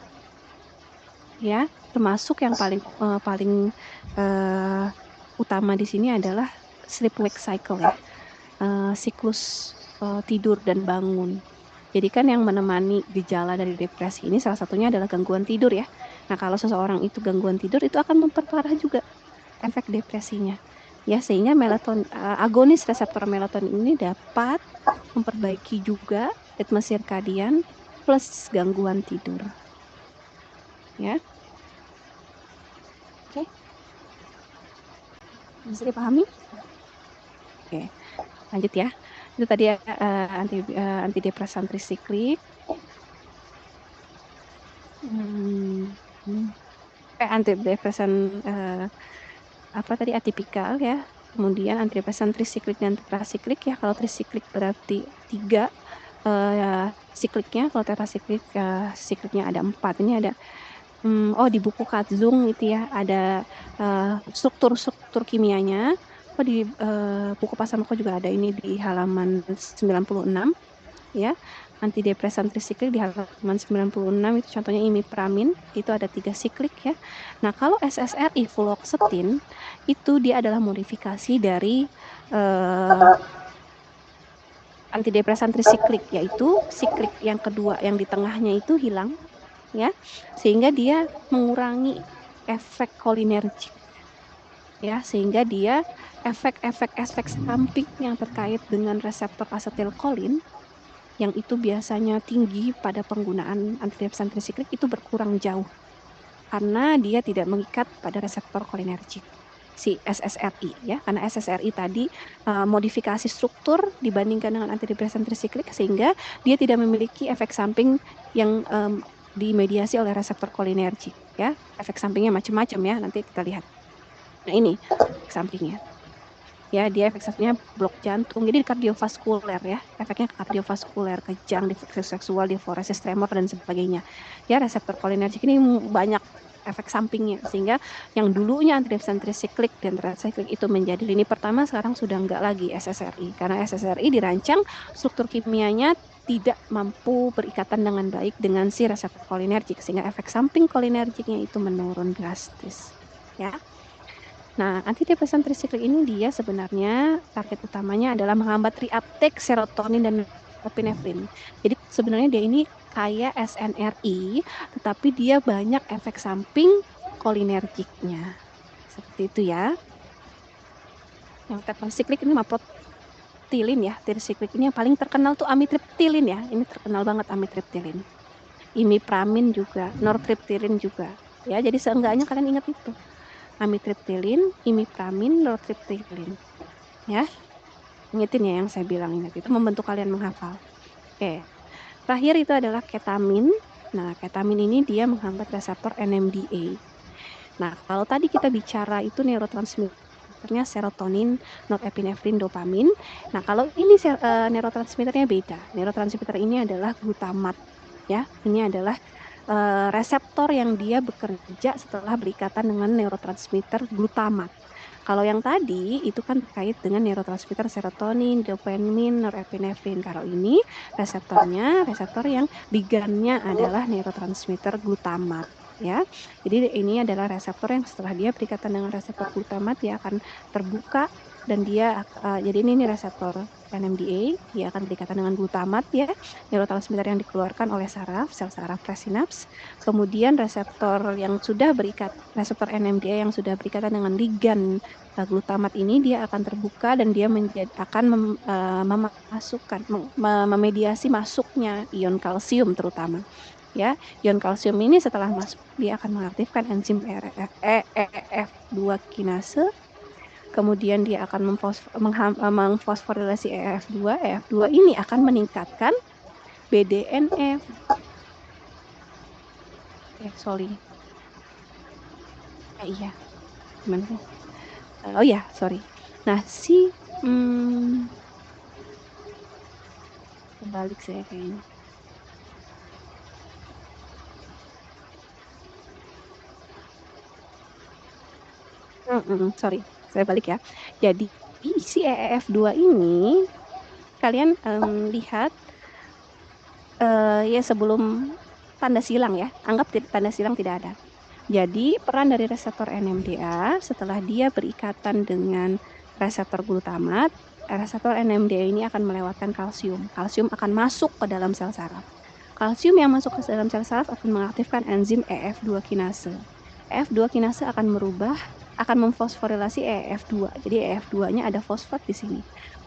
Ya, termasuk yang paling utama di sini adalah sleep wake cycle ya. Siklus tidur dan bangun. Jadi kan yang menemani gejala dari depresi ini salah satunya adalah gangguan tidur ya. Nah, kalau seseorang itu gangguan tidur itu akan memperparah juga efek depresinya. Ya, sehingga agonis reseptor melatonin ini dapat memperbaiki juga ritme sirkadian plus gangguan tidur. Ya. Oke. Bisa dipahami? Oke. Lanjut ya. Itu tadi antidepresan trisiklik. Antidepresan apa tadi atipikal ya. Kemudian antidepresan trisiklik dan tetrasiklik ya. Kalau trisiklik berarti 3 sikliknya, kalau tetrasiklik sikliknya ada 4. Ini ada di buku Katzung itu ya ada struktur kimianya. Di buku Pasamoko juga ada ini di halaman 96 ya. Antidepresan trisiklik di halaman 96 itu contohnya imipramin, itu ada 3 siklik ya. Nah, kalau SSRI fluoxetine itu dia adalah modifikasi dari antidepresan trisiklik, yaitu siklik yang kedua yang di tengahnya itu hilang ya, sehingga dia mengurangi efek kolinergik ya, sehingga dia efek samping yang terkait dengan reseptor asetilkolin yang itu biasanya tinggi pada penggunaan antidepresan trisiklik itu berkurang jauh karena dia tidak mengikat pada reseptor kolinergik si SSRI ya, karena SSRI tadi modifikasi struktur dibandingkan dengan antidepresan trisiklik sehingga dia tidak memiliki efek samping yang dimediasi oleh reseptor kolinergik ya. Efek sampingnya macam-macam ya, nanti kita lihat. Nah, ini efek sampingnya. Ya, dia efek sampingnya blok jantung. Jadi kardiovaskuler ya. Efeknya kardiovaskuler, kejang, disfungsi seksual, diforesis tremor dan sebagainya. Ya, reseptor kolinergik ini banyak efek sampingnya sehingga yang dulunya antidepresan trisiklik dan tetrasiklik itu menjadi lini pertama sekarang sudah enggak lagi SSRI karena SSRI dirancang struktur kimianya tidak mampu berikatan dengan baik dengan si reseptor kolinergik sehingga efek samping kolinergiknya itu menurun drastis ya. Nah, antidepresan trisiklik ini dia sebenarnya target utamanya adalah menghambat reuptake serotonin dan norepinefrin. Jadi sebenarnya dia ini kayak SNRI, tetapi dia banyak efek samping kolinergiknya. Seperti itu ya. Yang tetrasiklik ini maprotilin ya. Trisiklik ini yang paling terkenal tuh amitriptilin ya. Ini terkenal banget amitriptilin. Imipramin juga, nortriptilin juga. Ya, jadi seenggaknya kalian ingat itu. Amitriptilin, imipramin, nortriptilin. Ya. Ingetin ya yang saya bilang ingat itu membantu kalian menghafal. Oke. Terakhir itu adalah ketamin. Nah, ketamin ini dia menghambat reseptor NMDA. Nah, kalau tadi kita bicara itu neurotransmitternya serotonin, norepinefrin, dopamin. Nah, kalau ini neurotransmitternya beda. Neurotransmitter ini adalah glutamat. Ya, ini adalah reseptor yang dia bekerja setelah berikatan dengan neurotransmitter glutamat. Kalau yang tadi itu kan terkait dengan neurotransmitter serotonin, dopamin, norepinefrin. Kalau ini reseptornya reseptor yang ligannya adalah neurotransmitter glutamat ya. Jadi ini adalah reseptor yang setelah dia berikatan dengan reseptor glutamat dia akan terbuka dan dia jadi ini reseptor NMDA dia akan berikatan dengan glutamat ya, neurotransmitter yang dikeluarkan oleh saraf, sel saraf presinaps. Kemudian reseptor yang sudah berikat reseptor NMDA yang sudah berikatan dengan ligan glutamat ini dia akan terbuka dan dia akan memasukkan memediasi masuknya ion kalsium terutama. Ya, ion kalsium ini setelah masuk dia akan mengaktifkan enzim EF2 kinase. Kemudian dia akan mengfosforilasi EF2. EF2 ini akan meningkatkan BDNF. Sorry. Iya. Gimana sih? Oh ya, sorry. Nah, kebalik saya kayaknya. Sorry, saya balik ya. Jadi si EF2 ini kalian lihat ya sebelum tanda silang ya. Anggap tanda silang tidak ada. Jadi peran dari reseptor NMDA setelah dia berikatan dengan reseptor glutamat, reseptor NMDA ini akan melewatkan kalsium. Kalsium akan masuk ke dalam sel saraf. Kalsium yang masuk ke dalam sel saraf akan mengaktifkan enzim EF2 kinase. EF2 kinase akan memfosforilasi EF2. Jadi EF2-nya ada fosfat di sini.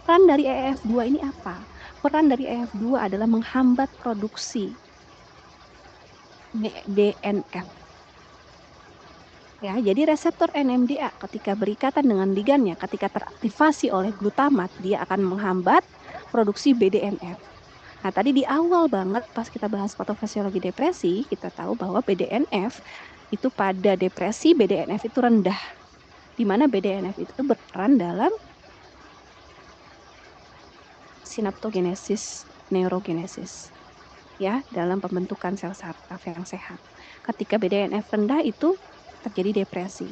Peran dari EF2 ini apa? Peran dari EF2 adalah menghambat produksi BDNF. Ya, jadi reseptor NMDA ketika berikatan dengan ligannya, ketika teraktivasi oleh glutamat, dia akan menghambat produksi BDNF. Nah, tadi di awal banget pas kita bahas patofisiologi depresi, kita tahu bahwa BDNF itu pada depresi BDNF itu rendah. di mana BDNF itu berperan dalam sinaptogenesis, neurogenesis, ya, dalam pembentukan sel saraf yang sehat. Ketika BDNF rendah itu terjadi depresi.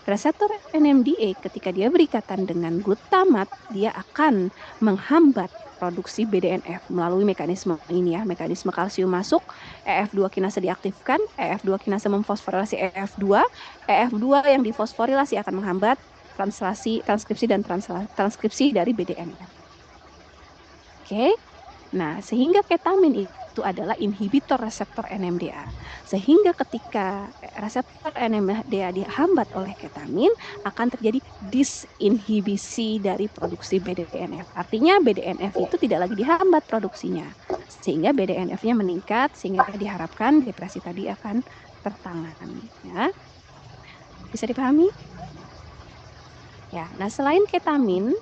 Reseptor NMDA ketika dia berikatan dengan glutamat, dia akan menghambat produksi BDNF melalui mekanisme ini ya, mekanisme kalsium masuk, EF2 kinase diaktifkan, EF2 kinase memfosforilasi EF2, EF2 yang difosforilasi akan menghambat transkripsi dan transkripsi dari BDNF. Oke. Nah, sehingga ketamin itu adalah inhibitor reseptor NMDA. Sehingga ketika reseptor NMDA dihambat oleh ketamin, akan terjadi disinhibisi dari produksi BDNF. Artinya BDNF itu tidak lagi dihambat produksinya. Sehingga BDNF-nya meningkat, sehingga diharapkan depresi tadi akan tertangani. Ya. Bisa dipahami? Ya, nah selain ketamin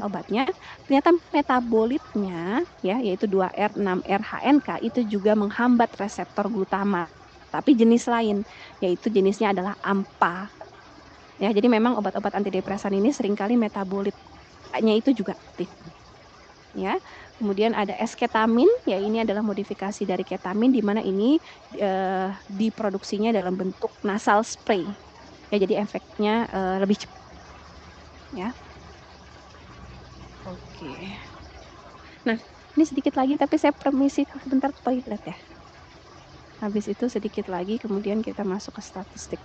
obatnya, ternyata metabolitnya ya, yaitu 2R, 6R, HNK itu juga menghambat reseptor glutamat. Tapi jenis lain, yaitu jenisnya adalah AMPA. Ya, jadi memang obat-obat antidepresan ini seringkali metabolitnya itu juga aktif. Ya. Kemudian ada esketamin, ya ini adalah modifikasi dari ketamin di mana ini diproduksinya dalam bentuk nasal spray. Ya, jadi efeknya lebih cepat. Ya. Oke. Nah, ini sedikit lagi tapi saya permisi sebentar ke toilet ya. Habis itu sedikit lagi kemudian kita masuk ke statistik.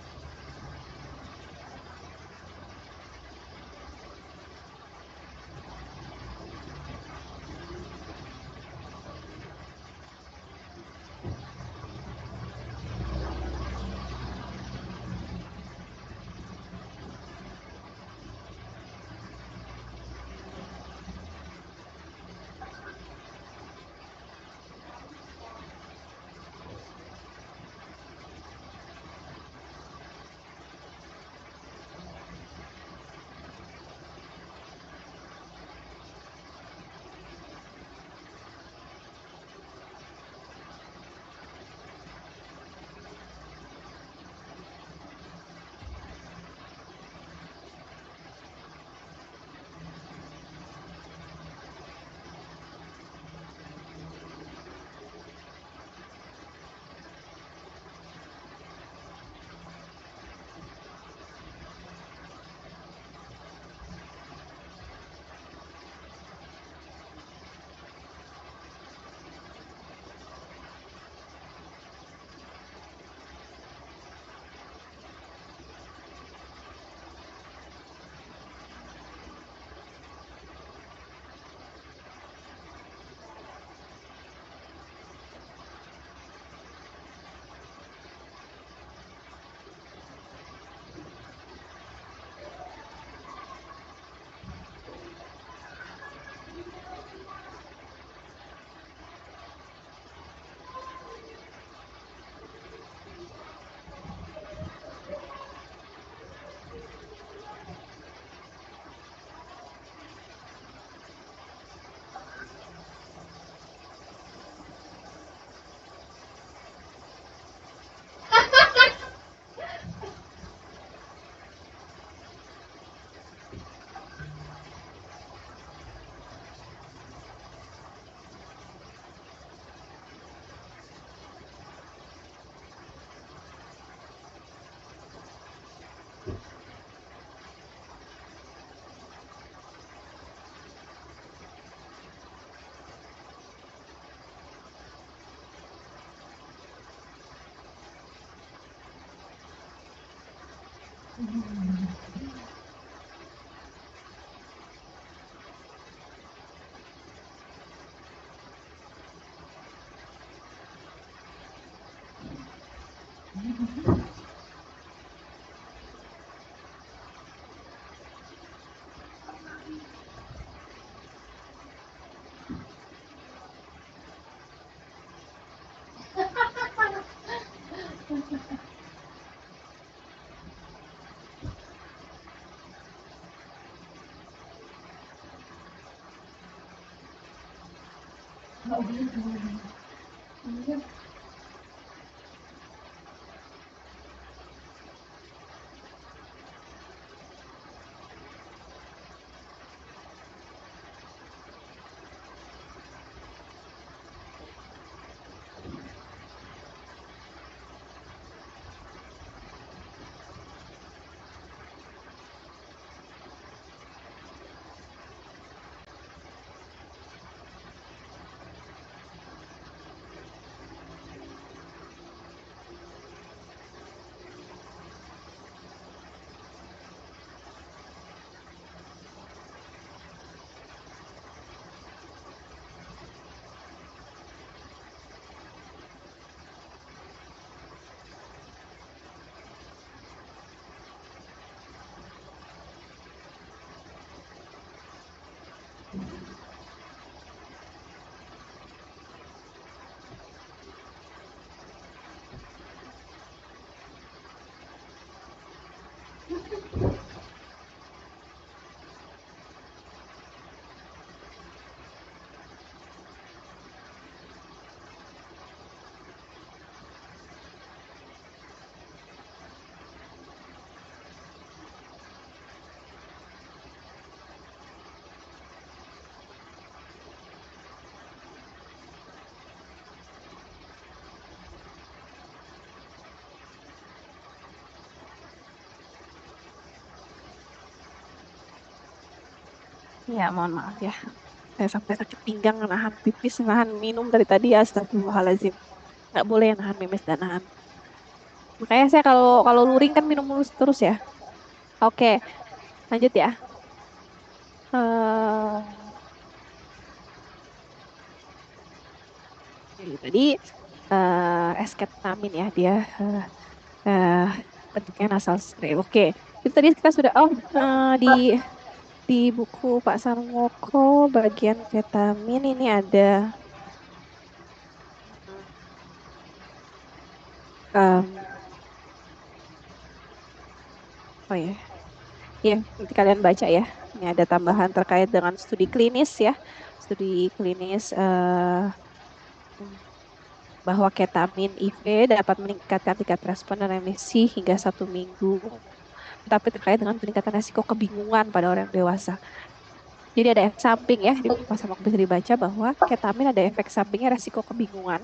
Ya, mohon maaf ya. Saya sampai sakit pinggang, nahan pipis, nahan minum dari tadi. Astagfirullahaladzim. Nggak boleh nahan memes dan nahan. Makanya saya kalau luring kan minum terus ya. Oke, lanjut ya. Eh, jadi tadi esketamin ya dia eh, bentuknya nasal spray. Oke, itu tadi kita sudah di buku Pak Sarmoko bagian vitamin ini ada em, oh ya, ya nanti kalian baca ya. Ini ada tambahan terkait dengan studi klinis ya, studi klinis bahwa ketamin IV dapat meningkatkan tingkat respon dan remisi hingga 1 minggu, tapi terkait dengan peningkatan resiko kebingungan pada orang dewasa. Jadi ada efek samping ya, di pas sama bisa dibaca bahwa ketamin ada efek sampingnya resiko kebingungan.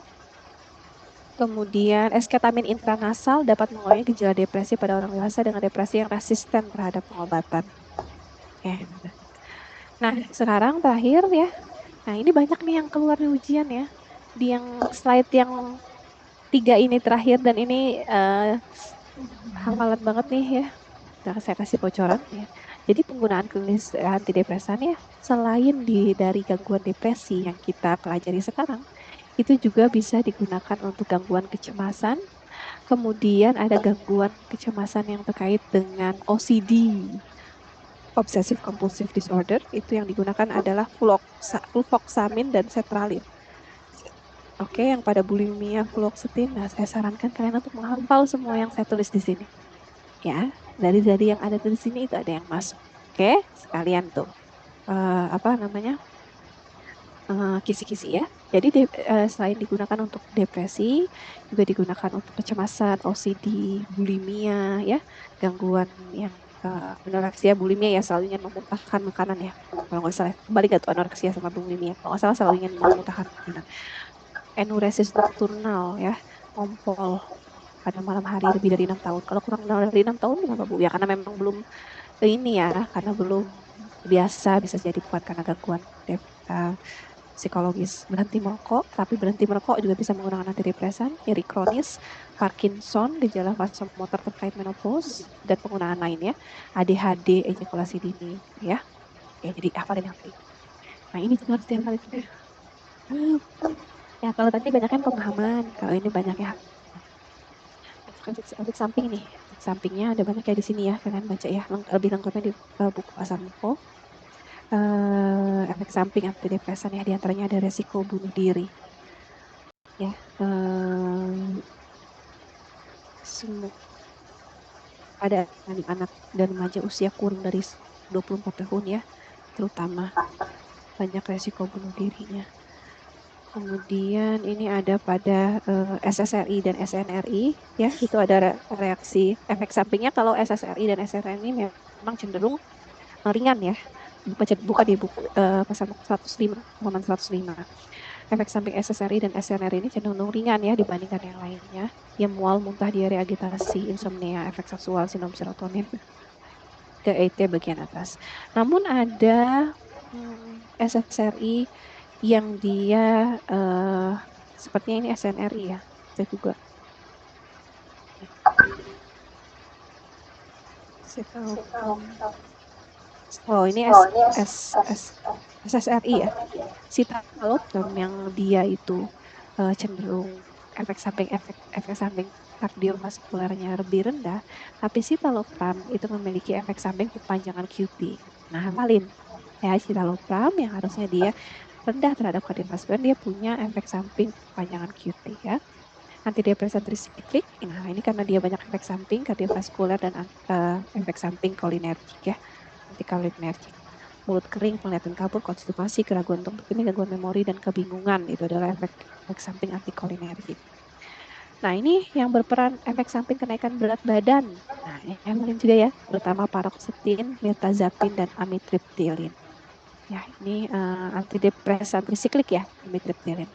Kemudian esketamin intranasal dapat mengurangi gejala depresi pada orang dewasa dengan depresi yang resisten terhadap pengobatan. Oke. Nah, sekarang terakhir ya. Nah, ini banyak nih yang keluar di ujian ya. Di yang slide yang 3 ini terakhir dan ini hafalan banget nih ya. Nah, saya kasih bocoran ya. Jadi penggunaan klinis antidepresan ya, selain dari gangguan depresi yang kita pelajari sekarang, itu juga bisa digunakan untuk gangguan kecemasan. Kemudian ada gangguan kecemasan yang terkait dengan OCD, Obsessive Compulsive Disorder. Itu yang digunakan adalah fluvoxamine dan sertralin. Oke, yang pada bulimia, fluoxetine, nah saya sarankan kalian untuk menghafal semua yang saya tulis di sini. Ya, dari yang ada di sini itu ada yang masuk. Oke, sekalian tuh. Apa namanya? Kisi-kisi ya. Jadi selain digunakan untuk depresi, juga digunakan untuk kecemasan, OCD, bulimia, ya, gangguan yang anoreksia, bulimia ya selalu ingin memuntahkan makanan ya. Kalau nggak salah, kembali nggak tuh anoreksia sama bulimia. Kalau nggak salah selalu ingin memuntahkan makanan. Enuresis nocturnal ya, ngompol pada malam hari lebih dari 6 tahun. Kalau kurang dari 6 tahun kenapa Bu? Ya karena memang belum ini ya, karena belum biasa, bisa jadi bukan karena gangguan psikologis. Berhenti merokok, tapi berhenti merokok juga bisa menggunakan antidepresan, nyeri kronis, Parkinson, gejala vasomotor terkait menopause, dan penggunaan lainnya, ADHD, ejakulasi dini, ya. Oke, jadi hafalin yang tadi. Nah ini juga harus dihafalin. Ya kalau tadi banyak kan pemahaman, kalau ini banyak ya. Efek samping nih, efek sampingnya ada banyak ya di sini ya, kalian baca ya, lebih lengkapnya di buku Asamko. Efek samping antidepresan ya, diantaranya ada resiko bunuh diri. Ya, ada anak-anak dan remaja usia kurang dari 24 tahun ya, terutama banyak resiko bunuh dirinya. Kemudian ini ada pada SSRI dan SNRI ya, itu ada reaksi efek sampingnya. Kalau SSRI dan SNRI memang cenderung ringan ya. Buka di buku pasal 105, halaman 105. Efek samping SSRI dan SNRI ini cenderung ringan ya dibandingkan yang lainnya. Ya mual, muntah, diare, agitasi, insomnia, efek seksual, sindrom serotonin, DET bagian atas. Namun ada SSRI yang dia sepertinya ini SNRI ya, saya juga. Oh ini SSRI ya, citalopram yang dia itu cenderung efek samping kardiovaskularnya lebih rendah, tapi citalopram itu memiliki efek samping perpanjangan QT. Nah, hafalin ya, citalopram yang harusnya dia rendah terhadap kardiovaskular, dia punya efek samping perpanjangan QT ya. Antidepresan trisiklik, nah ini karena dia banyak efek samping kardiovaskular dan efek samping kolinergik ya, antikolinergik. Mulut kering, penglihatan kabur, konstipasi, keraguan untuk ini, gangguan memori dan kebingungan, itu adalah efek samping antikolinergik. Nah ini yang berperan efek samping kenaikan berat badan. Nah yang lain juga ya, terutama paroxetin, mirtazapin, dan amitriptilin. Ya ini antidepresan trisiklik ya, amitriptilin.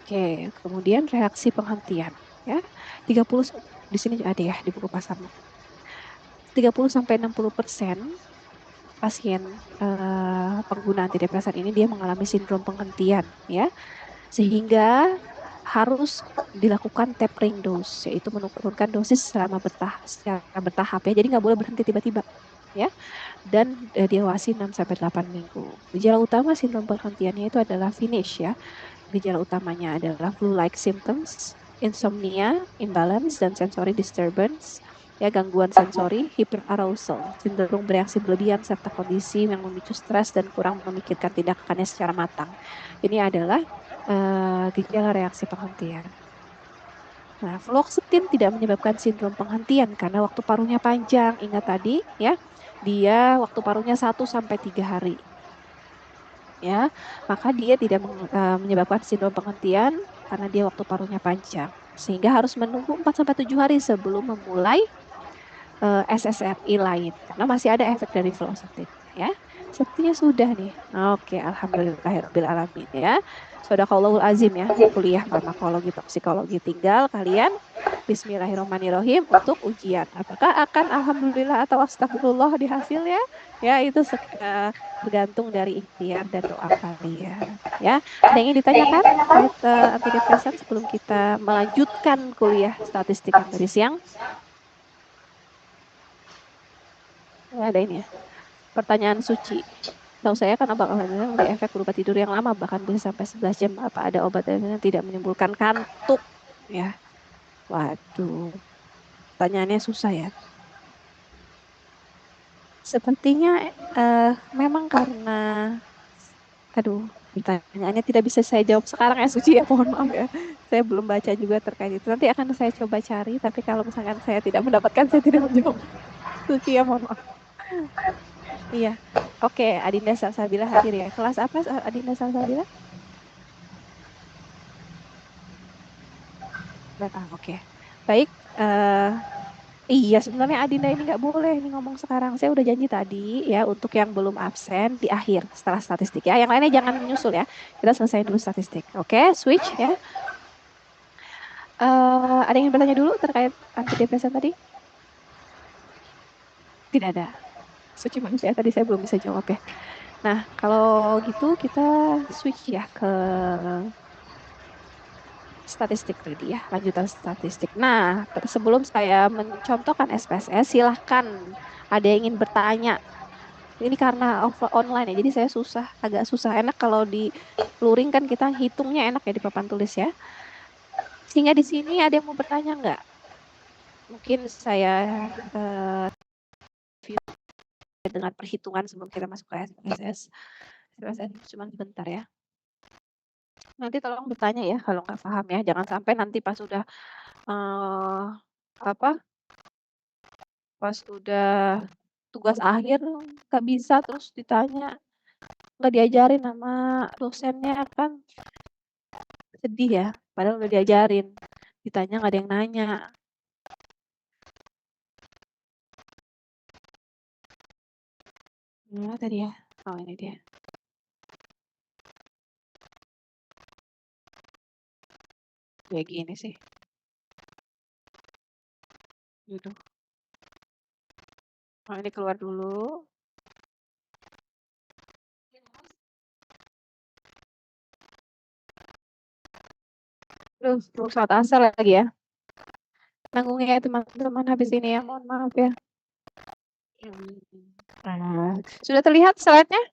Oke, kemudian reaksi penghentian ya. 30 di sini ada ya di buku pasar. 30-60% pasien pengguna antidepresan ini dia mengalami sindrom penghentian ya, sehingga harus dilakukan tapering dose, yaitu menurunkan dosis secara bertahap ya, jadi nggak boleh berhenti tiba-tiba ya, dan diawasi 6-8 minggu. Gejala utama sindrom penghentiannya itu adalah finish ya. Gejala utamanya adalah flu-like symptoms, insomnia, imbalance, dan sensory disturbance, ya, gangguan sensori, hyperarousal, cenderung bereaksi berlebihan, serta kondisi yang memicu stres dan kurang memikirkan tindakannya secara matang. Ini adalah gejala reaksi penghentian. Nah, fluoxetine tidak menyebabkan sindrom penghentian karena waktu paruhnya panjang. Ingat tadi ya, dia waktu paruhnya 1-3 hari. Ya, maka dia tidak menyebabkan sindrom penghentian karena dia waktu paruhnya panjang. Sehingga harus menunggu 4-7 hari sebelum memulai SSRI lain karena masih ada efek dari fluoxetine ya. Sepertinya sudah nih. Oke, alhamdulillahirabbil alamin ya. Shadaqallahul azim ya, kuliah farmakologi toksikologi. Tinggal kalian bismillahirrahmanirrahim untuk ujian. Apakah akan alhamdulillah atau astagfirullah di hasil ya? Ya, itu bergantung dari ikhtiar dan doa kalian ya. Ada yang ingin ditanyakan terkait antidepresan sebelum kita melanjutkan kuliah statistik yang tadi siang? Ada ini ya. Pertanyaan Suci. Tahu saya kan obat memberi efek berupa tidur yang lama bahkan bisa sampai 11 jam. Apa ada obat yang tidak menimbulkan kantuk ya? Waduh. Pertanyaannya susah ya. Sepertinya memang karena pertanyaannya tidak bisa saya jawab sekarang ya Suci ya, mohon maaf ya. Saya belum baca juga terkait itu. Nanti akan saya coba cari, tapi kalau misalkan saya tidak mendapatkan, saya tidak menjawab. Suci ya, mohon maaf. Iya, oke, Adinda Salsabila hadir ya. Kelas apa Adinda Salsabila? Oke. Baik, iya sebenarnya Adinda ini nggak boleh nih ngomong sekarang. Saya udah janji tadi ya untuk yang belum absen di akhir setelah statistik ya. Yang lainnya jangan menyusul ya. Kita selesai dulu statistik. Oke, switch ya. Ada yang ingin bertanya dulu terkait antidepresan tadi? Tidak ada. Suci manusia tadi saya belum bisa jawab ya. Nah, kalau gitu kita switch ya ke statistik tadi ya, lanjutan statistik. Nah, sebelum saya mencontohkan SPSS, silahkan ada yang ingin bertanya. Ini karena online ya, jadi saya agak susah. Enak kalau di luring kan kita hitungnya enak ya di papan tulis ya. Sehingga di sini ada yang mau bertanya nggak? Mungkin saya dengan perhitungan sebelum kita masuk ke SPSS. SPSS cuma sebentar ya. Nanti tolong bertanya ya kalau nggak paham ya. Jangan sampai nanti pas udah pas udah tugas akhir nggak bisa terus ditanya, nggak diajarin sama dosennya kan sedih ya. Padahal udah diajarin, ditanya nggak ada yang nanya. Gimana tadi ya? Oh ini dia. Kayak gini sih. Gitu. Oh ini keluar dulu. Terus sholat asar lagi ya. Nanggungnya ya teman-teman habis ini ya, mohon maaf ya. Sudah terlihat slide-nya?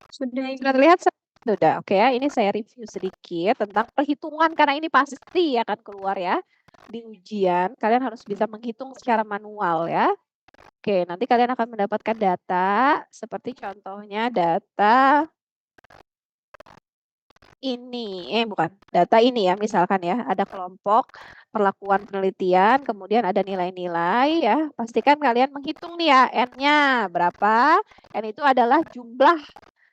Sudah terlihat? Sudah, oke ya. Ini saya review sedikit tentang perhitungan karena ini pasti akan keluar ya di ujian. Kalian harus bisa menghitung secara manual ya. Oke, nanti kalian akan mendapatkan data seperti contohnya data ini, bukan, data ini ya misalkan ya, ada kelompok perlakuan penelitian, kemudian ada nilai-nilai ya. Pastikan kalian menghitung nih ya, N-nya berapa. N itu adalah jumlah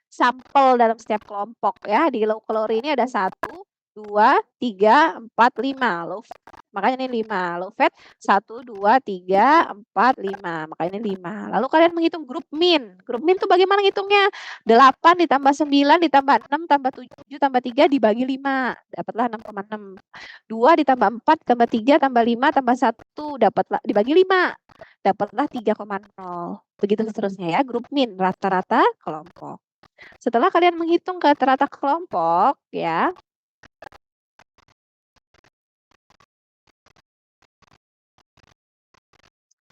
sampel dalam setiap kelompok ya. Di low kalori ini ada 1, 2, 3, 4, 5. Low fat, makanya ini 5. Low fat 1, 2, 3, 4, 5. Makanya ini 5. Lalu kalian menghitung grup min. Grup min itu bagaimana ngitungnya? 8 ditambah 9 ditambah 6 tambah 7 tambah 3 dibagi 5. Dapatlah 6,6. 2 ditambah 4 tambah 3 tambah 5 tambah 1 dapatlah dibagi 5. dapatlah 3,0. Begitu seterusnya ya, grup min, rata-rata kelompok. Setelah kalian menghitung rata-rata kelompok, ya,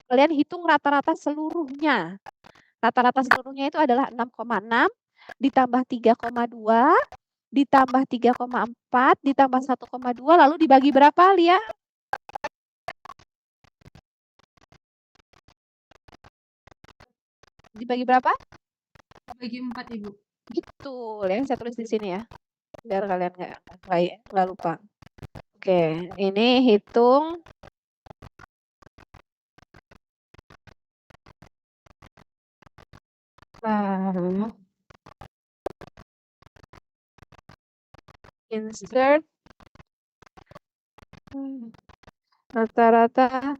kalian hitung rata-rata seluruhnya. Rata-rata seluruhnya itu adalah 6,6 ditambah 3,2 ditambah 3,4 ditambah 1,2 lalu dibagi berapa, Lia? Dibagi berapa? Bagi 4, Ibu. Gitu, ya saya tulis di sini ya, biar kalian nggak lupa. Oke, ini hitung insert rata-rata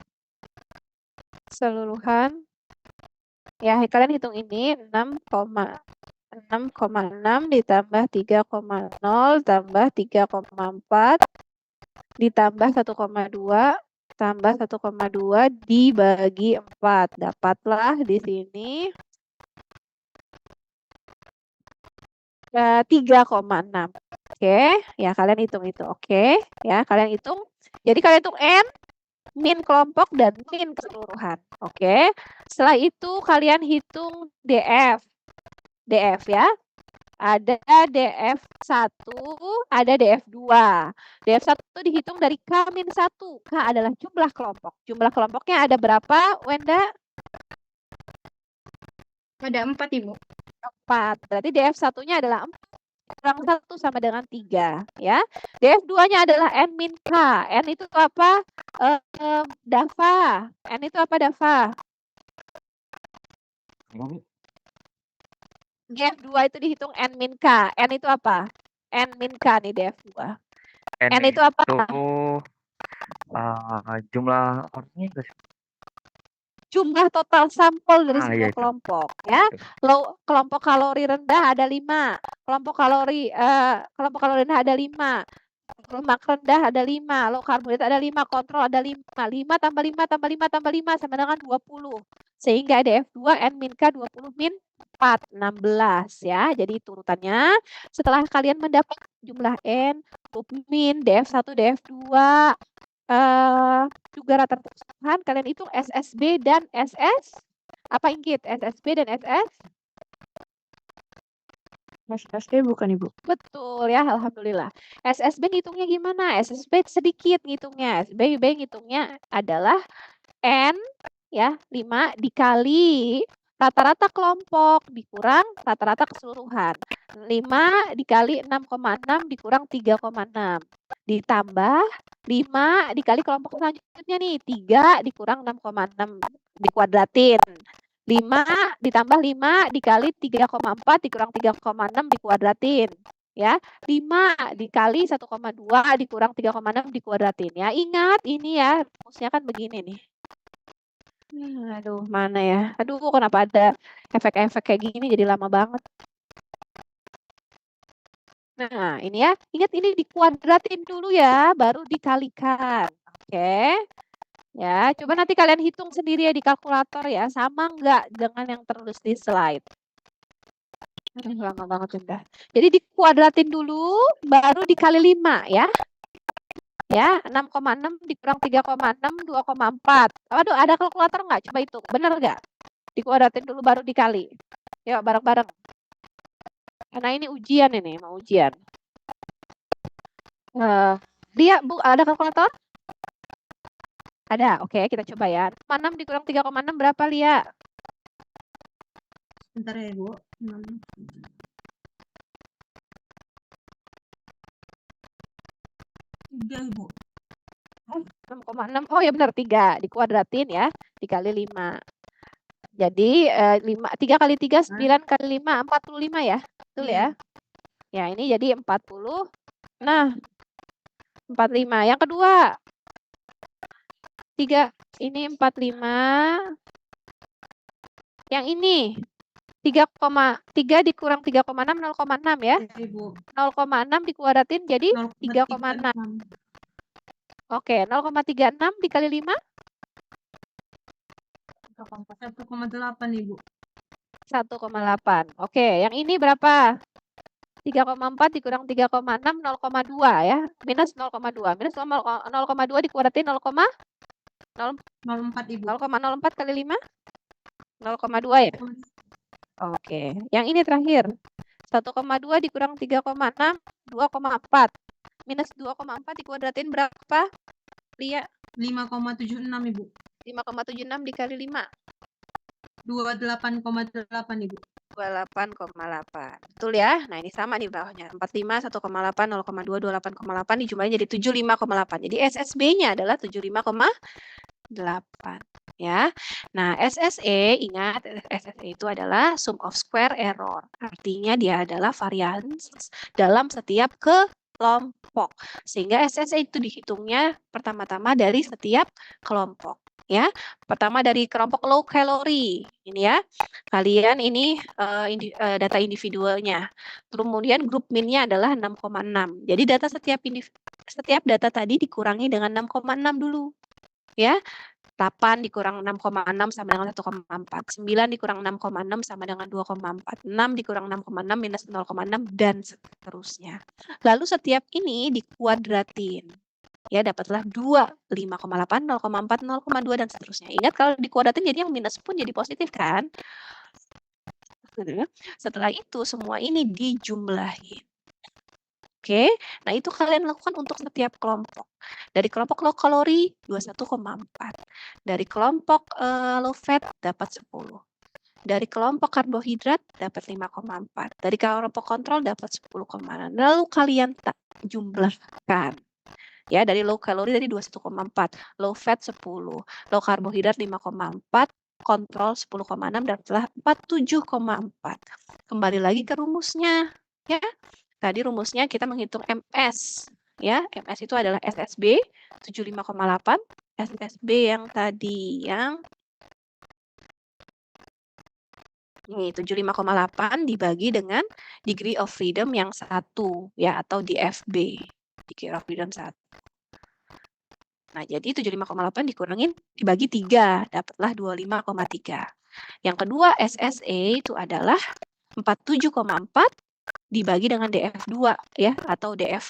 seluruhan. Ya, kalian hitung ini 6,6 ditambah 3,0 tambah 3,4 ditambah 1,2 tambah 1,2 dibagi 4. Dapatlah di sini 3,6. Oke, ya kalian hitung itu. Oke, ya kalian hitung. Jadi kalian hitung N, min kelompok, dan min keseluruhan. Oke, setelah itu kalian hitung DF. DF ya. Ada DF1, ada DF2. DF1 dihitung dari K-1. K adalah jumlah kelompok. Jumlah kelompoknya ada berapa, Wenda? Ada 4, Ibu. 4. Berarti DF1-nya adalah 4 kurang 1 sama dengan 3. Ya. DF2-nya adalah N-K. N itu apa? Dava. N itu apa, Dava? DF2 itu dihitung N-K. N itu apa? N-K nih DF2. N itu apa? Jumlah orangnya enggak sih? Jumlah total sampel dari sebuah kelompok ya. Kelompok kalori rendah ada 5, kelompok kalori rendah ada 5, lemak rendah ada 5, low karbohidrat ada 5, kontrol ada 5. 5 tambah 5 tambah 5 tambah 5 sama dengan 20. Sehingga DF2 N-K 20 min 4, 16 ya. Jadi urutannya setelah kalian mendapat jumlah N, grup min, DF1, DF2, juga rata-rata keseluruhan, kalian hitung SSB dan SS. Apa Inggit? SSB dan SS? SSB bukan, Ibu? Betul ya, alhamdulillah. SSB ngitungnya gimana? SSB sedikit ngitungnya. SSB ngitungnya adalah N ya, 5 dikali rata-rata kelompok dikurang rata-rata keseluruhan. 5 dikali 6,6 dikurang 3,6. Ditambah 5 dikali kelompok selanjutnya nih. 3 dikurang 6,6 dikuadratin. 5 ditambah 5 dikali 3,4 dikurang 3,6 dikuadratin. Ya, 5 dikali 1,2 dikurang 3,6 dikuadratin. Ya, ingat ini ya, rumusnya kan begini nih. Aduh, mana ya? Aduh, kenapa ada efek-efek kayak gini jadi lama banget. Nah, ini ya. Ingat ini dikuadratin dulu ya, baru dikalikan. Oke. Ya, coba nanti kalian hitung sendiri ya di kalkulator ya. Sama enggak dengan yang tertulis di slide? Aduh, lama banget udah. Jadi dikuadratin dulu, baru dikali 5 ya. Ya, 6,6 dikurang 3,6, 2,4. Aduh, ada kalkulator nggak? Coba hitung. Bener nggak? Dikuadratin dulu baru dikali. Yuk, bareng-bareng. Karena ini ujian ini, mau ujian. Dia, Bu, ada kalkulator? Ada, oke, kita coba ya. 6 dikurang 3,6 berapa, Lia? Bentar ya, Bu. 3, Ibu. 6,6. Oh ya benar, 3 dikuadratin ya, dikali 5. Jadi 3 kali 3 9 kali 5 45 ya. Betul ya? Ya, ini jadi 40. Nah, 45. Yang kedua 3 ini 45. Yang ini 3,3 dikurang 3,6 0,6 ya. 0,6 dikuadratin jadi 3,6. Oke, 0,36 dikali 5 1,8 Ibu. 1,8. Oke, yang ini berapa? 3,4 dikurang 3,6, 0,2 ya. Minus 0,2. Minus 0,2 dikuadratin 0,4 Ibu. 0,04 kali 5? 0,2 ya? Oke, yang ini terakhir. 1,2 dikurang 3,6, 2,4. Minus 2,4 dikuadratin berapa? Lia? 5,76 Ibu. 5,76 dikali 5. 28,8 Ibu. 28,8. Betul ya? Nah, ini sama nih bawahnya. 45, 1,8, 0,2, 28,8 dijumlahin jadi 75,8. Jadi SSB-nya adalah 75,8 ya. Nah, SSE ingat SSE itu adalah sum of square error. Artinya dia adalah varians dalam setiap kelompok. Sehingga SSE itu dihitungnya pertama-tama dari setiap kelompok. Ya, pertama dari kelompok low calorie ini ya, kalian ini data individualnya, kemudian grup min-nya adalah 6,6. Jadi data setiap data tadi dikurangi dengan 6,6 dulu, ya. 8 dikurang 6,6 sama dengan 1,4. 9 dikurang 6,6 sama dengan 2,4. 6 dikurang 6,6 minus 0,6 dan seterusnya. Lalu setiap ini dikuadratin. Ya, dapatlah 2, 5,8, 0,4, 0,2 dan seterusnya. Ingat kalau dikuadratin jadi yang minus pun jadi positif kan? Setelah itu semua ini dijumlahin. Oke, nah itu kalian lakukan untuk setiap kelompok. Dari kelompok low calorie 21,4. Dari kelompok low fat dapat 10. Dari kelompok karbohidrat dapat 5,4. Dari kelompok kontrol dapat 10,6. Lalu kalian jumlahkan. Ya, dari low calorie dari 21,4, low fat 10, low karbohidrat 5,4, kontrol 10,6 dan telah 47,4. Kembali lagi ke rumusnya, ya. Tadi rumusnya kita menghitung MS, ya. MS itu adalah SSB 75,8, SSB yang tadi yang ini 75,8 dibagi dengan degree of freedom yang 1, ya, atau DFB, degree of freedom 1. Nah, jadi 75,8 dikurangin dibagi 3, dapatlah 25,3. Yang kedua SSE itu adalah 47,4 dibagi dengan DF2 ya, atau DF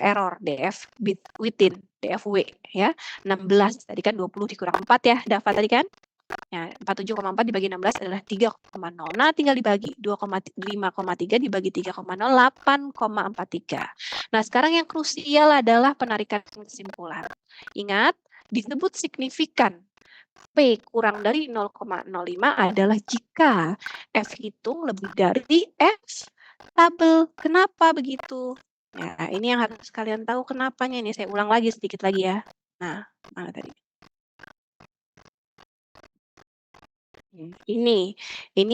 error, DF bit within, DFW ya. 16 tadi kan 20 dikurang 4 ya, Dava tadi kan? Ya, 47,4 dibagi 16 adalah 3,0. Nah, tinggal dibagi 5,3 dibagi 3,0, 8,43. Nah, sekarang yang krusial adalah penarikan kesimpulan. Ingat, disebut signifikan P kurang dari 0,05 adalah jika F hitung lebih dari F tabel. Kenapa begitu? Nah, ini yang harus kalian tahu kenapanya. Ini saya ulang lagi sedikit lagi ya. Nah, mana tadi? Ini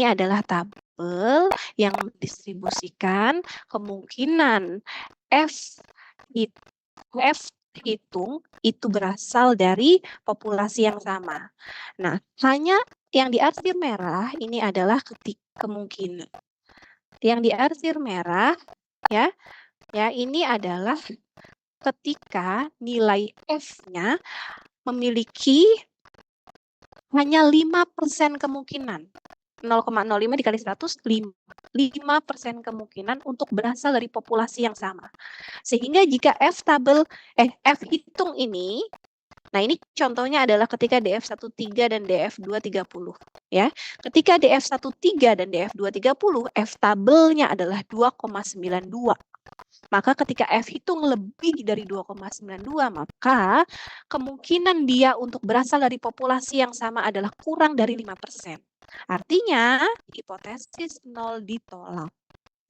adalah tabel yang mendistribusikan kemungkinan F hitung itu berasal dari populasi yang sama. Nah, hanya yang diarsir merah ini adalah kemungkinan. Yang diarsir merah ya ini adalah ketika nilai F-nya memiliki hanya 5% kemungkinan. 0,05 dikali 100, 5% kemungkinan untuk berasal dari populasi yang sama. Sehingga jika F hitung ini, nah ini contohnya adalah ketika DF13 dan DF230 ya. Ketika DF13 dan DF230, F tabelnya adalah 2,92. Maka ketika F hitung lebih dari 2,92, maka kemungkinan dia untuk berasal dari populasi yang sama adalah kurang dari 5%. Artinya, hipotesis 0 ditolak.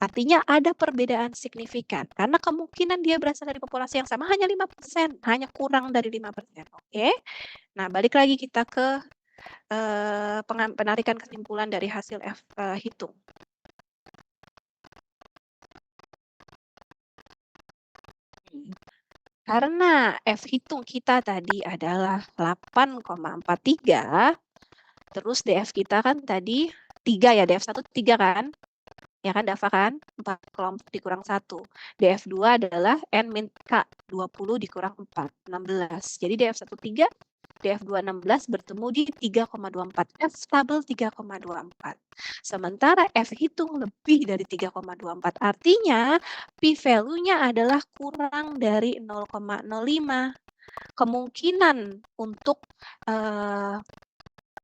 Artinya ada perbedaan signifikan, karena kemungkinan dia berasal dari populasi yang sama hanya 5%, hanya kurang dari 5%. Oke? Nah, balik lagi kita ke penarikan kesimpulan dari hasil F hitung. Karena F hitung kita tadi adalah 8,43, terus DF kita kan tadi 3 ya, DF1 3 kan? Ya kan, Dava kan? 4 kelompok dikurang 1. DF2 adalah N min K, 20 dikurang 4, 16. Jadi DF1 3 di F216 bertemu di 3,24. F stabil 3,24. Sementara F hitung lebih dari 3,24. Artinya P-value-nya adalah kurang dari 0,05. Kemungkinan untuk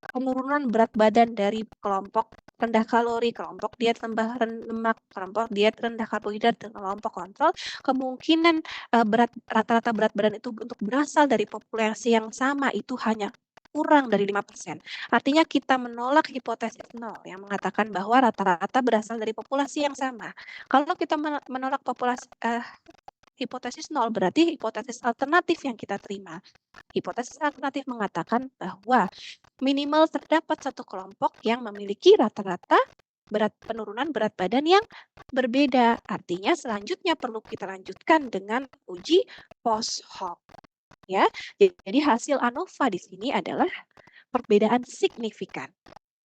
penurunan berat badan dari kelompok rendah kalori, kelompok diet rendah lemak, kelompok diet rendah karbohidrat, dan kelompok kontrol, kemungkinan rata-rata berat badan itu untuk berasal dari populasi yang sama itu hanya kurang dari 5%. Artinya kita menolak hipotesis nol yang mengatakan bahwa rata-rata berasal dari populasi yang sama. Kalau kita menolak hipotesis nol, berarti hipotesis alternatif yang kita terima. Hipotesis alternatif mengatakan bahwa minimal terdapat satu kelompok yang memiliki rata-rata penurunan berat badan yang berbeda. Artinya selanjutnya perlu kita lanjutkan dengan uji post hoc. Ya, jadi hasil ANOVA di sini adalah perbedaan signifikan.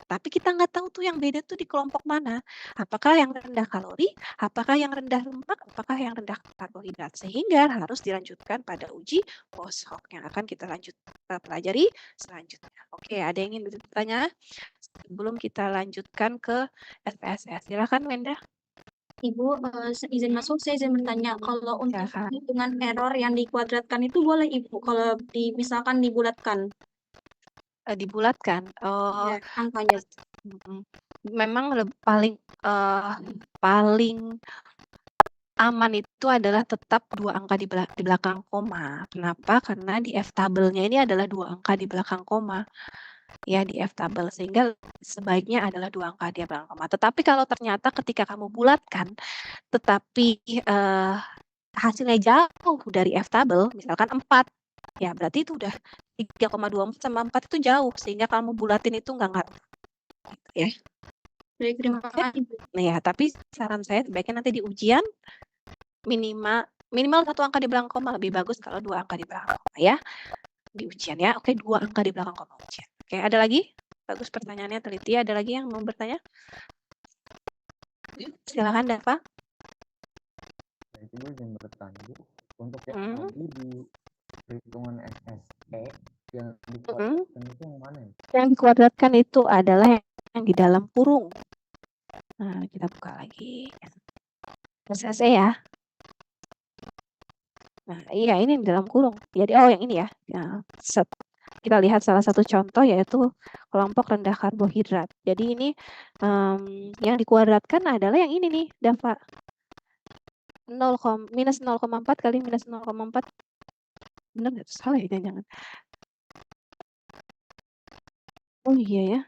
Tapi kita nggak tahu tuh yang beda tuh di kelompok mana. Apakah yang rendah kalori, apakah yang rendah lemak, apakah yang rendah karbohidrat. Sehingga harus dilanjutkan pada uji post hoc yang akan kita pelajari selanjutnya. Oke, ada yang ingin bertanya? Sebelum kita lanjutkan ke SPSS. Silakan Wenda. Ibu, izin masuk, saya izin bertanya. Kalau untuk hitungan error yang dikuadratkan itu boleh Ibu, kalau misalkan dibulatkan? Dibulatkan. Ya, angkanya. Memang paling aman itu adalah tetap 2 angka di belakang koma. Kenapa? Karena di F tabelnya ini adalah 2 angka di belakang koma. Ya, di F tabel, sehingga sebaiknya adalah 2 angka di belakang koma. Tetapi kalau ternyata ketika kamu bulatkan tetapi hasilnya jauh dari F tabel, misalkan 4, ya berarti itu udah 3,24 sama 4 itu jauh, sehingga kamu bulatin itu nggak ngaruh. Ya. Baik, terima kasih. Nah ya, tapi saran saya sebaiknya nanti di ujian minimal 1 angka di belakang koma, lebih bagus kalau 2 angka di belakang koma ya. Di ujian ya. Oke, 2 angka di belakang koma ujian. Oke, ada lagi? Bagus pertanyaannya teliti. Ada lagi yang mau bertanya? Silakan Dava. Itu yang bertanya untuk yang tadi di perhitungan SSE yang dikuadratkan itu yang mana? Yang dikuadratkan itu adalah yang di dalam kurung. Nah, kita buka lagi. SSE ya. Nah, iya ini di dalam kurung. Jadi yang ini ya. Nah, kita lihat salah satu contoh yaitu kelompok rendah karbohidrat. Jadi ini yang dikuadratkan adalah yang ini nih, Dava. Minus 0,4 kali minus 0,4. Benar nggak? Salah ya, jangan. Oh iya ya.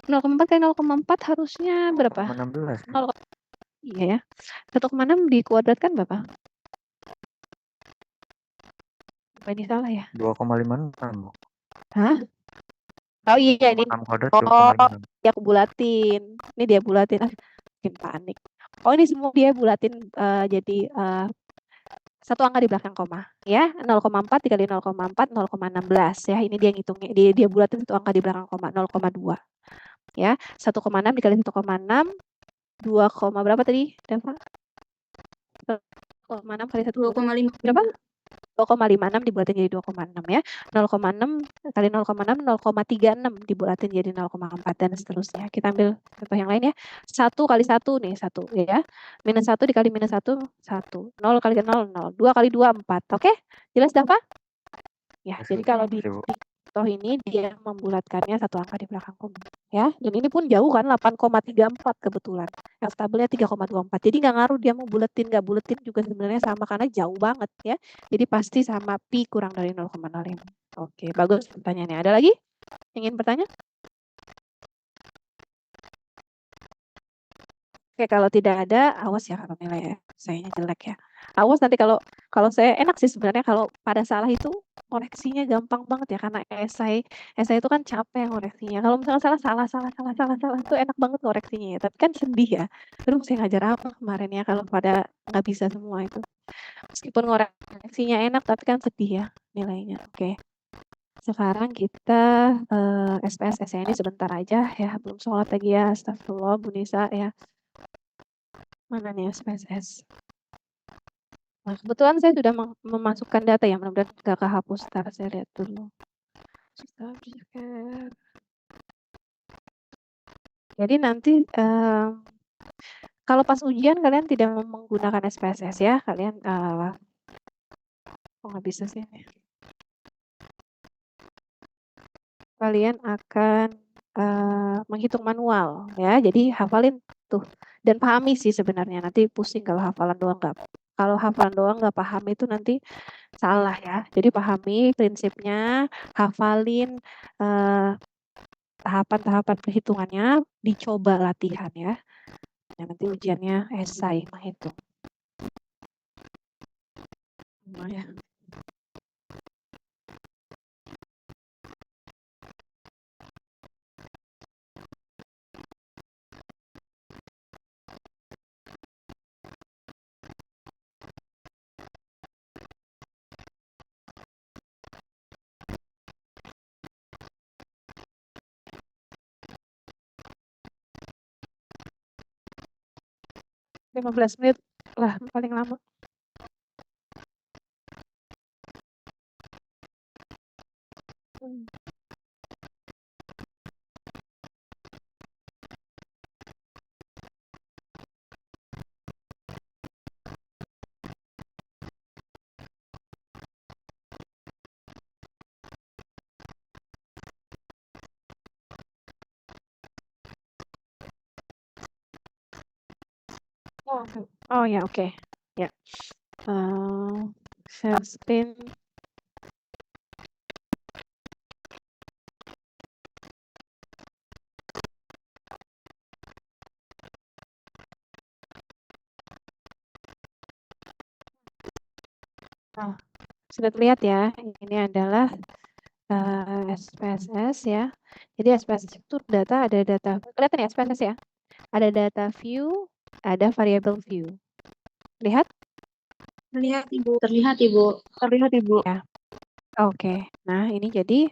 0,4 kali 0,4 harusnya berapa? 16. Iya ya. 1,6 dikuadratkan berapa? Apa ini salah ya? 2,56. Hah? Oh iya ini. Ya aku bulatin. Ini dia bulatin. Makin panik. Oh ini semua dia bulatin jadi 1 angka di belakang koma ya. 0,4 dikali 0,4 0,16 ya. Ini dia ngitungnya. Dia bulatin 1 angka di belakang koma 0,2. Ya, 1,6 dikali 1,6 2, berapa tadi? Dava? 1,6 kali 1 2,5 berapa? 2,56 dibulatin jadi 2,6 ya. 0,6 kali 0,6 0,36 dibulatin jadi 0,4 dan seterusnya. Kita ambil contoh yang lain ya. 1 kali 1 nih 1 ya. Minus 1 dikali minus 1 1. 0 kali 0 0. 2 kali 2 4. Oke? Jelas Dava? Ya, jadi kalau di contoh ini dia membulatkannya 1 angka di belakang koma ya. Dan ini pun jauh kan 8,34 kebetulan. F tabelnya 3,24. Jadi nggak ngaruh dia mau buletin nggak buletin juga sebenarnya sama karena jauh banget ya. Jadi pasti sama pi kurang dari 0,05. Oke, bagus pertanyaannya. Ada lagi? Ingin bertanya? Oke, kalau tidak ada, awas ya kalau nilai sayanya jelek ya. Awas nanti kalau saya enak sih sebenarnya kalau pada salah itu koreksinya gampang banget ya karena esai itu kan capek koreksinya. Kalau misalnya salah itu enak banget koreksinya ya. Tapi kan sedih ya. Terus saya ngajar apa kemarin ya kalau pada nggak bisa semua itu. Meskipun koreksinya enak tapi kan sedih ya nilainya. Oke. Sekarang kita SPSS ini sebentar aja ya. Belum sholat lagi ya. Astagfirullah Bu Nisa ya. Mana nih SPSS? Nah, kebetulan saya sudah memasukkan data ya, mudah-mudahan nggak kehapus. Ntar saya lihat dulu. Jadi nanti kalau pas ujian kalian tidak menggunakan SPSS ya, kalian nggak bisa sih. Kalian akan menghitung manual ya, jadi hafalin tuh dan pahami sih sebenarnya. Nanti pusing kalau hafalan doang nggak paham itu nanti salah ya. Jadi pahami prinsipnya, hafalin tahapan-tahapan perhitungannya, dicoba latihan ya. Nah, nanti ujiannya esai menghitung. Ya. Lima 15 menit lah paling lama. Oh ya, oke. Ya. Share screen. Nah, sudah terlihat ya, ini adalah SPSS ya. Jadi SPSS itu data, ada data, kelihatan ya SPSS ya? Ada data view, ada variable view. Lihat? Terlihat Ibu. Terlihat Ibu. Terlihat Ibu. Ya. Oke. Nah, ini jadi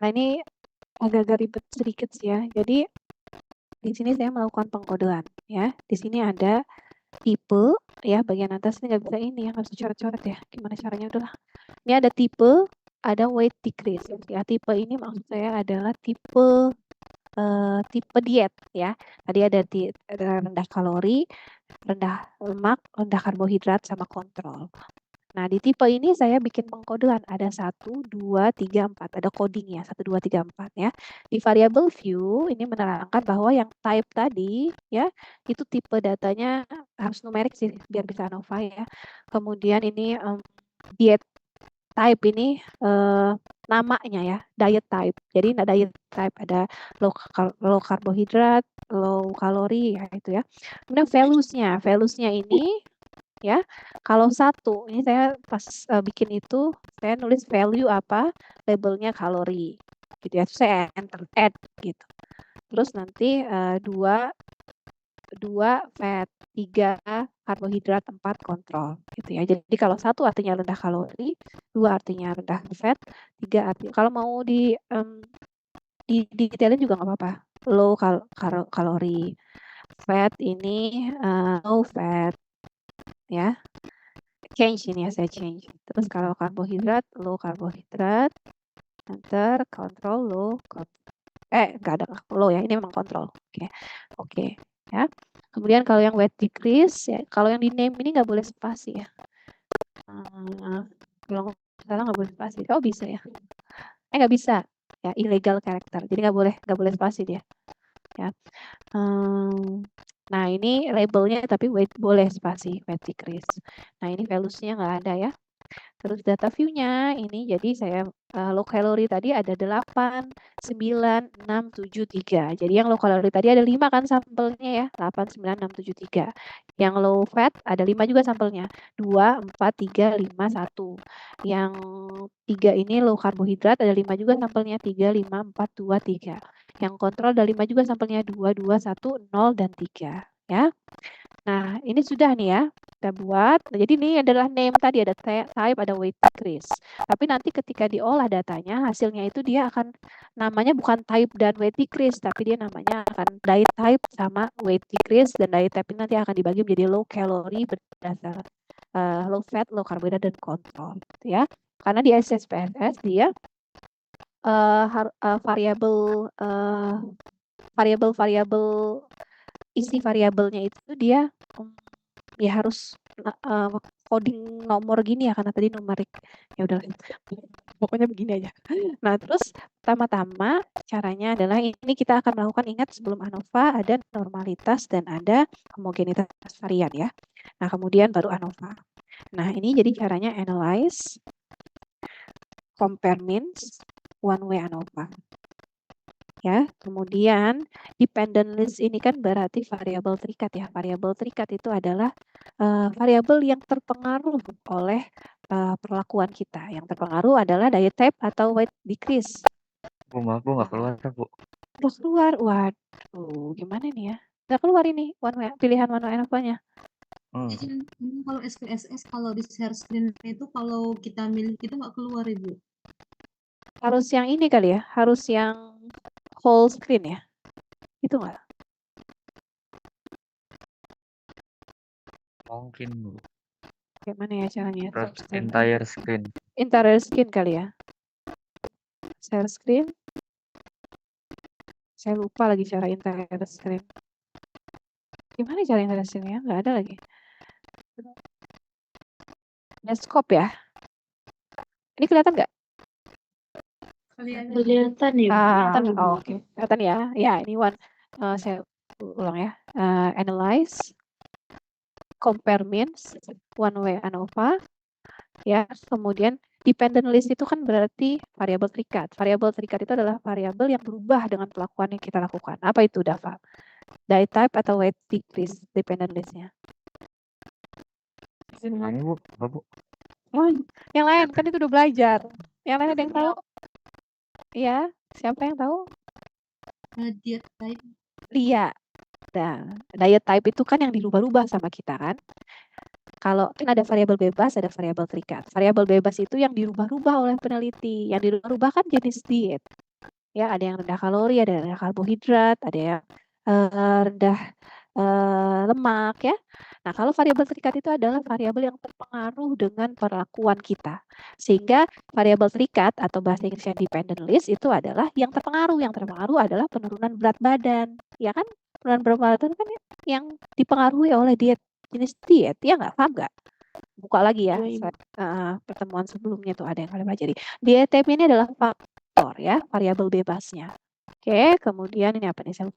ini agak-agak ribet sedikit sih ya. Jadi di sini saya melakukan pengkodean ya. Di sini ada tipe ya, bagian atas ini nggak bisa ini ya, nggak bisa coret-coret ya. Gimana caranya, udahlah. Ini ada tipe, ada weight decrease ya. Tipe ini maksud saya adalah tipe diet ya. Tadi ada rendah kalori, rendah lemak, rendah karbohidrat sama kontrol. Nah, di tipe ini saya bikin pengkodean ada 1, 2, 3, 4. Ada codingnya 1, 2, 3, 4 ya. Di variable view ini menerangkan bahwa yang type tadi ya, itu tipe datanya harus numerik sih biar bisa ANOVA ya. Kemudian ini diet type ini namanya ya, diet type. Jadi diet type ada low karbohidrat, low kalori ya itu ya. Kemudian values-nya ini ya, kalau satu ini saya pas bikin itu saya nulis value apa, labelnya kalori gitu ya, terus saya enter add gitu. Terus nanti 2 fat, 3 karbohidrat, 4 kontrol gitu ya. Jadi kalau satu artinya rendah kalori, 2 artinya rendah fat, 3 artinya kalau mau di detailin juga nggak apa-apa, low kalori, fat ini low fat ya. Change ini ya, saya change. Terus kalau karbohidrat, low karbohidrat, enter, control, low, nggak ada low ya, ini memang kontrol. Oke, ya. Kemudian kalau yang weight decrease, ya, kalau yang di name ini nggak boleh spasi ya. Kalau salah nggak boleh spasi. Oh bisa ya? Nggak bisa, ya illegal character. Jadi nggak boleh spasi dia. Ya. Nah, ini labelnya tapi weight boleh spasi, weight decrease. Nah, ini values-nya nggak ada ya. Terus data view-nya ini jadi saya low calorie tadi ada 8, 9, 6, 7, 3. Jadi yang low calorie tadi ada 5 kan sampelnya ya, 8, 9, 6, 7, 3. Yang low fat ada 5 juga sampelnya, 2, 4, 3, 5, 1. Yang 3 ini low karbohidrat ada 5 juga sampelnya, 3, 5, 4, 2, 3. Yang kontrol ada 5 juga sampelnya, 2, 2, 1, 0, dan 3 ya. Nah, ini sudah nih ya, kita buat. Nah, jadi ini adalah name tadi, ada type, ada weight decrease. Tapi nanti ketika diolah datanya, hasilnya itu dia akan namanya bukan type dan weight decrease, tapi dia namanya akan diet type sama weight decrease, dan diet type ini nanti akan dibagi menjadi low calorie berdasar low fat, low karbohidrat, dan kontrol gitu ya. Karena di SPSS dia variabel isi variabelnya itu dia ya harus coding nomor gini ya karena tadi numerik. Ya udah, pokoknya begini aja. Nah, terus pertama-tama caranya adalah ini kita akan melakukan, ingat sebelum ANOVA ada normalitas dan ada homogenitas varian ya. Nah, kemudian baru ANOVA. Nah, ini jadi caranya analyze, compare means, one way ANOVA. Ya, kemudian dependent list ini kan berarti variabel terikat ya. Variabel terikat itu adalah variabel yang terpengaruh oleh perlakuan kita. Yang terpengaruh adalah daya type atau weight decrease. Bu, maaf Bu, nggak keluar Bu. Terus keluar, waduh, gimana nih ya? Nggak keluar ini pilihan one way ANOVA-nya. Kalau SPSS kalau di share screen itu kalau kita milih itu nggak keluar Ibu. Harus yang ini kali ya, harus yang whole screen ya. Itu nggak? Mungkin Bu. Gimana ya caranya? Entire screen. Entire screen kali ya. Share screen. Saya lupa lagi cara entire screen. Gimana cara entire screen ya? Nggak ada lagi. Desktop ya. Ini kelihatan nggak? Kelihatan ya. Oh, oke. Kelihatan ya. Ya, ini one. Saya ulang ya. Analyze, compare means, one way ANOVA. Ya, kemudian dependent list itu kan berarti variabel terikat. Variabel terikat itu adalah variabel yang berubah dengan pelakuan yang kita lakukan. Apa itu, Dava? Dye type atau weight decrease dependent list-nya? Ini Bu, apa Bu? Oh, yang lain kan itu udah belajar. Yang lain ada yang tahu? Iya, siapa yang tahu? Diet type. Iya. Nah, diet type itu kan yang dirubah-rubah sama kita kan. Kalau kan ada variabel bebas, ada variabel terikat. Variabel bebas itu yang dirubah-rubah oleh peneliti. Yang dirubah-rubah kan jenis diet. Ya, ada yang rendah kalori, ada yang rendah karbohidrat, ada yang rendah lemak ya. Nah, kalau variabel terikat itu adalah variabel yang terpengaruh dengan perlakuan kita. Sehingga variabel terikat atau bahasa Inggrisnya dependent list itu adalah yang terpengaruh. Yang terpengaruh adalah penurunan berat badan. Ya kan? Penurunan berat badan kan yang dipengaruhi oleh jenis diet. Ya nggak? Paham nggak? Buka lagi ya. Pertemuan sebelumnya tuh ada yang kalian pelajari. Diet type ini adalah faktor ya, variabel bebasnya. Oke, kemudian ini apa nih? Saya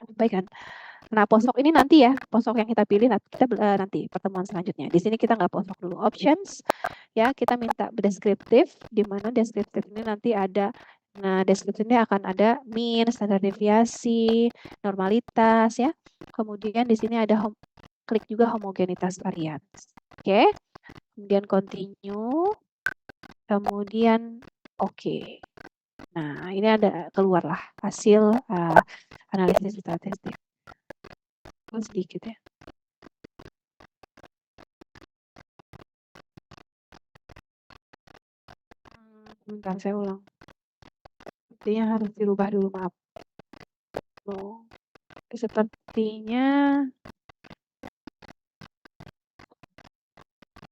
sampaikan. Nah, posok ini nanti ya, posok yang kita pilih kita nanti pertemuan selanjutnya. Di sini kita nggak posok dulu. Options, ya kita minta deskriptif, di mana deskriptif ini nanti ada, nah deskriptif ini akan ada mean, standar deviasi, normalitas ya. Kemudian di sini ada klik juga homogenitas varian. Oke, kemudian continue, kemudian oke. Nah, ini ada keluarlah hasil analisis statistik. Sedikit ya. Bentar, saya ulang. Sepertinya harus dirubah dulu, maaf. Sepertinya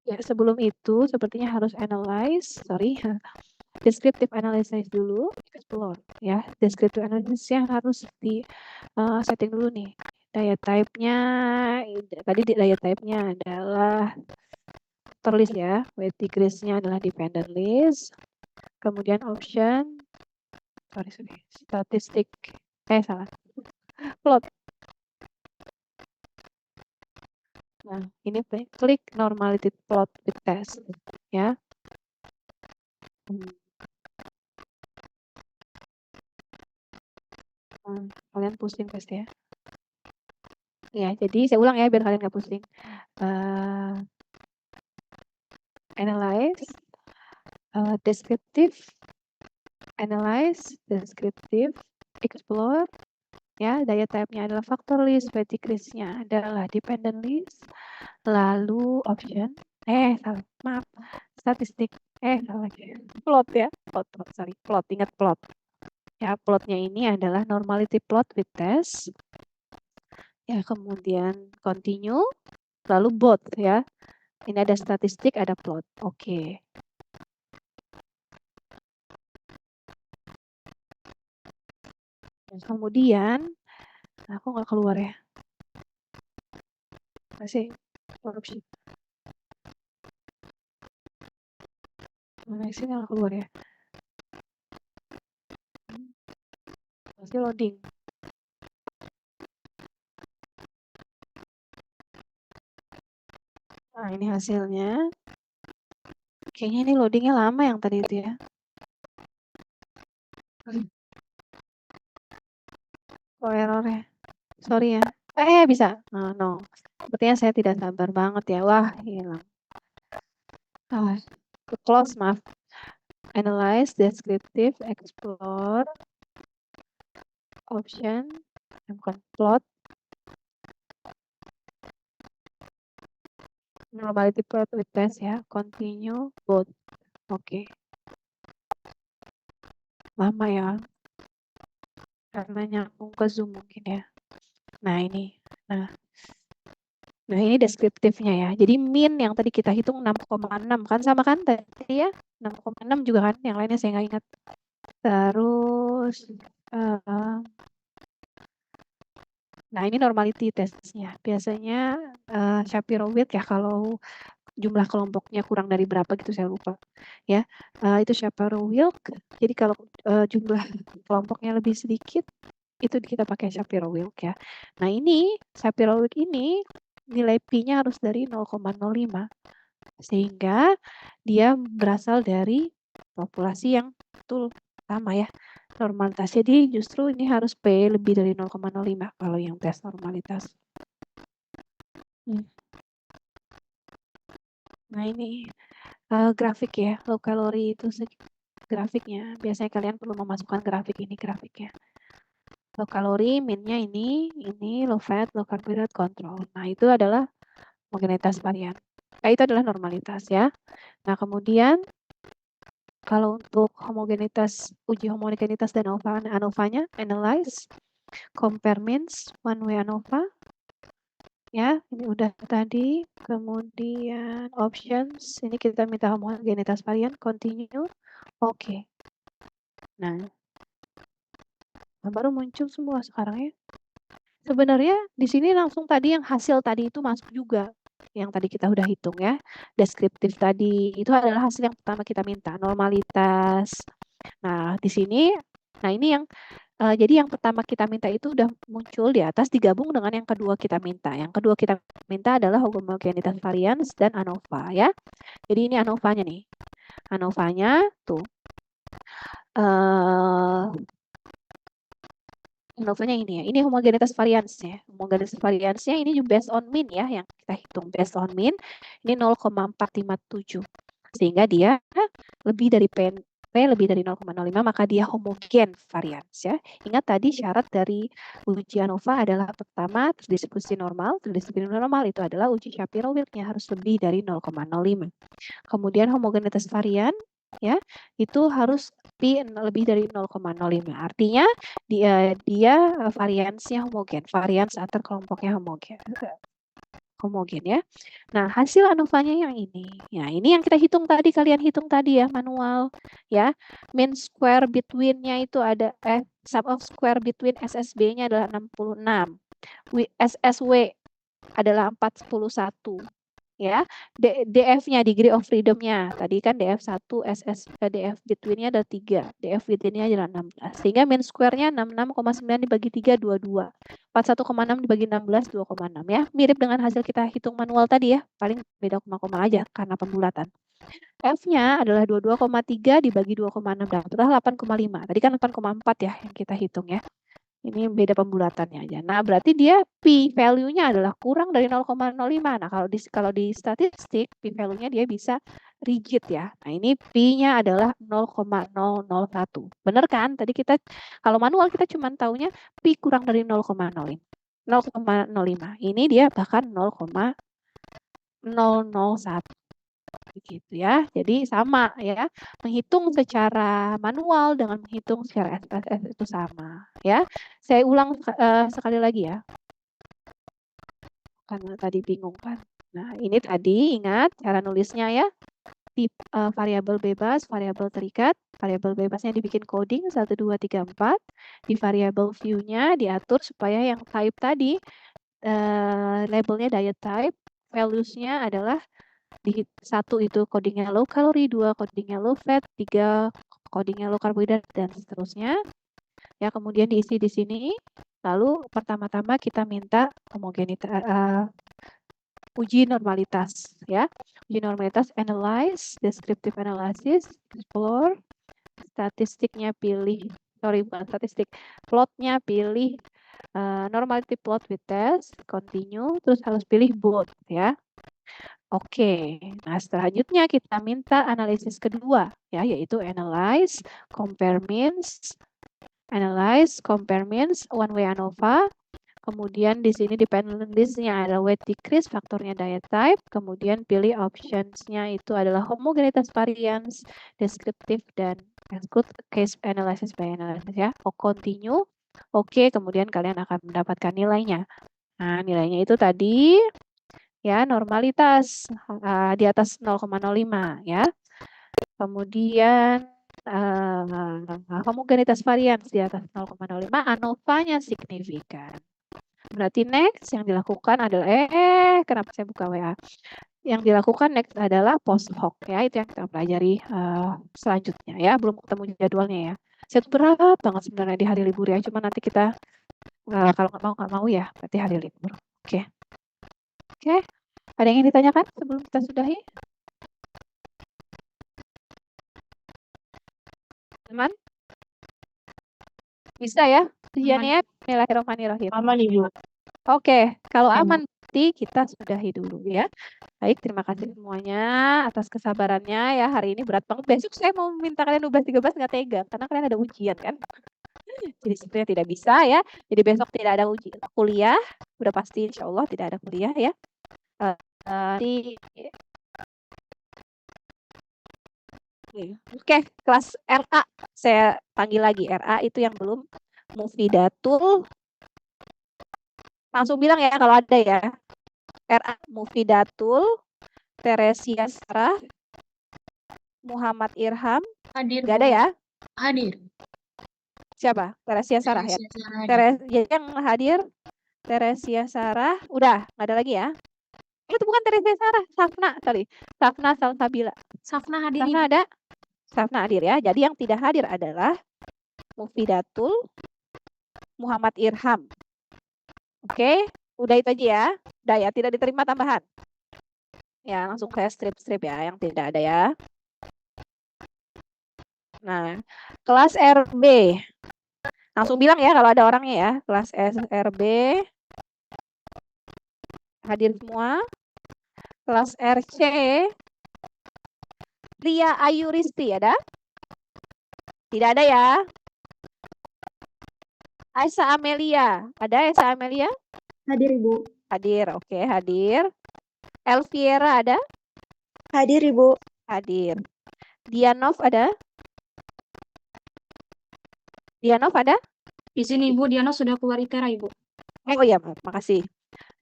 ya sebelum itu sepertinya harus analyze, descriptive analysis dulu, explore ya. Descriptive analysis yang harus di setting dulu nih. Daya type-nya, tadi daya type-nya adalah terlist ya, weight decrease-nya adalah dependent list, kemudian option, statistik, salah, plot. Nah, ini klik normality plot with test, ya. Kalian pusing pasti ya. Ya, jadi saya ulang ya biar kalian nggak pusing. Analyze, descriptive, analyze, descriptive, explore, ya, daya type-nya adalah factor list, weight decrease-nya adalah dependent list, lalu option, salah, maaf, statistik, salah lagi, plot ya, plot, ingat plot. Ya, plotnya ini adalah normality plot with test. Ya, kemudian continue, lalu both ya. Ini ada statistik, ada plot. Oke. Kemudian, aku nggak keluar ya. Masih korupsi. Mana sih nggak keluar ya? Masih loading. Nah, ini hasilnya. Kayaknya ini loadingnya lama yang tadi itu ya. Oh, error ya. Sorry ya. Bisa. No. Sepertinya saya tidak sabar banget ya. Wah, hilang. Close, maaf. Analyze, descriptive, explore, option, bukan plot, normality plot with test ya, continue, both. Oke. Lama ya. Karena nyambung ke Zoom mungkin ya. Nah, ini. Nah, ini deskriptifnya ya. Jadi min yang tadi kita hitung 6,6 kan, sama kan tadi ya? 6,6 juga kan, yang lainnya saya nggak ingat. Terus nah, ini normality testnya. Biasanya Shapiro-Wilk ya, kalau jumlah kelompoknya kurang dari berapa gitu saya lupa ya. Itu Shapiro-Wilk. Jadi kalau jumlah kelompoknya lebih sedikit itu kita pakai Shapiro-Wilk ya. Nah, ini Shapiro-Wilk ini nilai P-nya harus dari 0,05 sehingga dia berasal dari populasi yang betul sama ya normalitas. Jadi justru ini harus P lebih dari 0,05 kalau yang tes normalitas. Nah, ini grafik ya, low calorie itu grafiknya. Biasanya kalian perlu memasukkan grafik ini grafiknya. Low calorie, minnya ini low fat, low carbohydrate, control. Nah, itu adalah homogenitas varian. Itu adalah normalitas ya. Nah, kemudian kalau untuk uji homogenitas dan ANOVA-nya, analyze, compare means, one way ANOVA. Ya, ini udah tadi. Kemudian options, ini kita minta homogenitas varian, continue. Oke. Nah, baru muncul semua sekarang ya. Sebenarnya di sini langsung tadi yang hasil tadi itu masuk juga. Yang tadi kita udah hitung ya. Deskriptif tadi itu adalah hasil yang pertama kita minta, normalitas. Nah, di sini, ini yang jadi yang pertama kita minta itu udah muncul di atas digabung dengan yang kedua kita minta. Yang kedua kita minta adalah homogenitas varians dan ANOVA ya. Jadi ini ANOVA-nya nih. ANOVA-nya tuh. ANOVA-nya ini ya. Ini homogenitas variansnya. Homogenitas variansnya ini juga based on mean ya yang kita hitung based on mean. Ini 0,457. Sehingga dia lebih dari P lebih dari 0,05 maka dia homogen varians ya. Ingat tadi syarat dari uji ANOVA adalah pertama terdistribusi normal. Terdistribusi normal itu adalah uji Shapiro-Wilk-nya harus lebih dari 0,05. Kemudian homogenitas varian ya itu harus P lebih dari 0,05. Artinya dia variansnya homogen. Varians antar kelompoknya homogen ya. Nah, hasil ANOVA-nya yang ini. Ya, ini yang kita hitung tadi, kalian hitung tadi ya, manual. Ya, mean square between-nya itu ada, sum of square between SSB-nya adalah 66. SSW adalah 41. Ya, DF-nya, degree of freedom-nya. Tadi kan DF1, DF between-nya ada 3. DF within-nya adalah 16. Sehingga mean square-nya 66,9 dibagi 3, 22. 41,6 dibagi 16, 2,6 ya. Mirip dengan hasil kita hitung manual tadi ya. Paling beda koma-koma aja karena pembulatan. F-nya adalah 22,3 dibagi 2,6. Dapatlah 8,5. Tadi kan 8,4 ya yang kita hitung ya. Ini beda pembulatannya aja. Nah, berarti dia P value-nya adalah kurang dari 0,05. Nah, kalau di statistik P value-nya dia bisa rigid ya. Nah, ini P-nya adalah 0,001. Benar kan? Tadi kita kalau manual kita cuma taunya P kurang dari 0,05. Ini dia bahkan 0,001. Begitu ya. Jadi sama ya. Menghitung secara manual dengan menghitung secara SPSS itu sama ya. Saya ulang sekali lagi ya. Karena tadi bingung kan. Nah, ini tadi ingat cara nulisnya ya. variabel bebas, variabel terikat. Variabel bebasnya dibikin coding 1, 2, 3, 4. Di variabel view-nya diatur supaya yang type tadi labelnya diet type, values-nya adalah di 1 itu codingnya low calorie, 2 codingnya low fat, 3 codingnya low karbohidrat, dan seterusnya. Ya, kemudian diisi di sini. Lalu pertama-tama kita minta homogenitas, uji normalitas, ya. Uji normalitas, analyze, descriptive analysis, explore, statistiknya pilih, bukan statistik, plotnya pilih normality plot with test, continue, terus harus pilih both, ya. Oke, nah selanjutnya kita minta analisis kedua, ya, yaitu analyze, compare means, one way ANOVA. Kemudian di sini dependent list-nya ada weight decrease, faktornya diet type. Kemudian pilih options-nya itu adalah homogenitas variance, descriptive, dan exclude case analysis by analysis, ya. Continue. Oke, kemudian kalian akan mendapatkan nilainya. Nah, nilainya itu tadi, ya, normalitas di atas 0,05, ya. Kemudian homogenitas varians di atas 0,05, ANOVA-nya signifikan. Berarti next yang dilakukan adalah kenapa saya buka WA? Yang dilakukan next adalah post hoc, ya, itu yang kita pelajari selanjutnya, ya. Belum ketemu jadwalnya, ya. Saya tuh berat banget sebenarnya di hari libur, ya. Cuma nanti kita kalau nggak mau ya berarti hari libur. Oke. Ada yang ingin ditanyakan sebelum kita sudahi? Teman? Bisa ya? Ujiannya Bismillahirrahmanirrahim. Aman, Ibu. Oke, kalau aman berarti kita sudahi dulu, ya. Baik, terima kasih semuanya atas kesabarannya, ya. Hari ini berat banget. Besok saya mau minta kalian 12-13 nggak tega karena kalian ada ujian kan. Jadi sebenarnya tidak bisa, ya. Jadi besok tidak ada kuliah, udah pasti insya Allah tidak ada kuliah, ya. Oke, kelas RA saya panggil lagi. RA itu yang belum Mufidatul. Langsung bilang ya kalau ada, ya. RA Mufidatul, Teresia Sarah, Muhammad Irham. Hadir. Nggak ada ya? Hadir. Siapa? Teresia Sarah, ya. Yang hadir Teresia Sarah. Udah, nggak ada lagi, ya. Itu bukan Teresia Sarah, Safna, sorry. Safna Salsabila. Safna hadir. Safna ada? Safna hadir, ya. Jadi yang tidak hadir adalah Mufidatul, Muhammad Irham. Oke, udah itu aja, ya. Udah, ya, tidak diterima tambahan. Ya, langsung saya strip-strip, ya, yang tidak ada, ya. Nah, kelas RB. Langsung bilang ya kalau ada orangnya, ya. Kelas RB. Hadir semua. Kelas RC. Ria Ayu Risti, ada? Tidak ada, ya. Aisyah Amelia. Ada Aisyah Amelia? Hadir, Ibu. Hadir, oke, hadir. Elviera ada? Hadir, Ibu. Hadir. Dianov ada? Dianov ada? Di sini, Ibu. Diana sudah keluar ITERA, Ibu. Oh iya, makasih.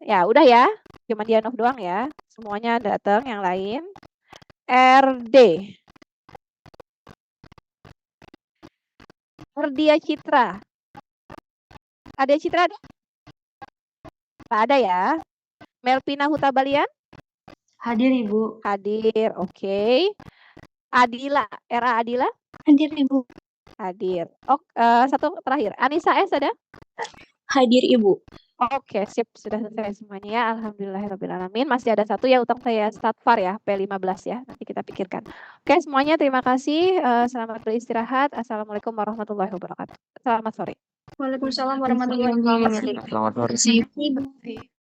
Ya, udah, ya. Cuma Dianov doang, ya. Semuanya datang, yang lain. RD. Ardia Citra. Ada Citra ada? Tak ada, ya. Melvina Hutabalian? Hadir, Ibu. Hadir, oke. Adila, RA Adila? Hadir, Ibu. Hadir. Satu terakhir. Anissa S ada? Hadir, Ibu. Oke, sip. Sudah selesai semuanya, ya. Alhamdulillahirrahmanirrahim. Masih ada satu, ya, utang saya Statvar, ya. P15, ya. Nanti kita pikirkan. Oke, semuanya terima kasih. Selamat beristirahat. Assalamualaikum warahmatullahi wabarakatuh. Selamat sore. Waalaikumsalam warahmatullahi wabarakatuh. Selamat sore. Terima kasih, Ibu.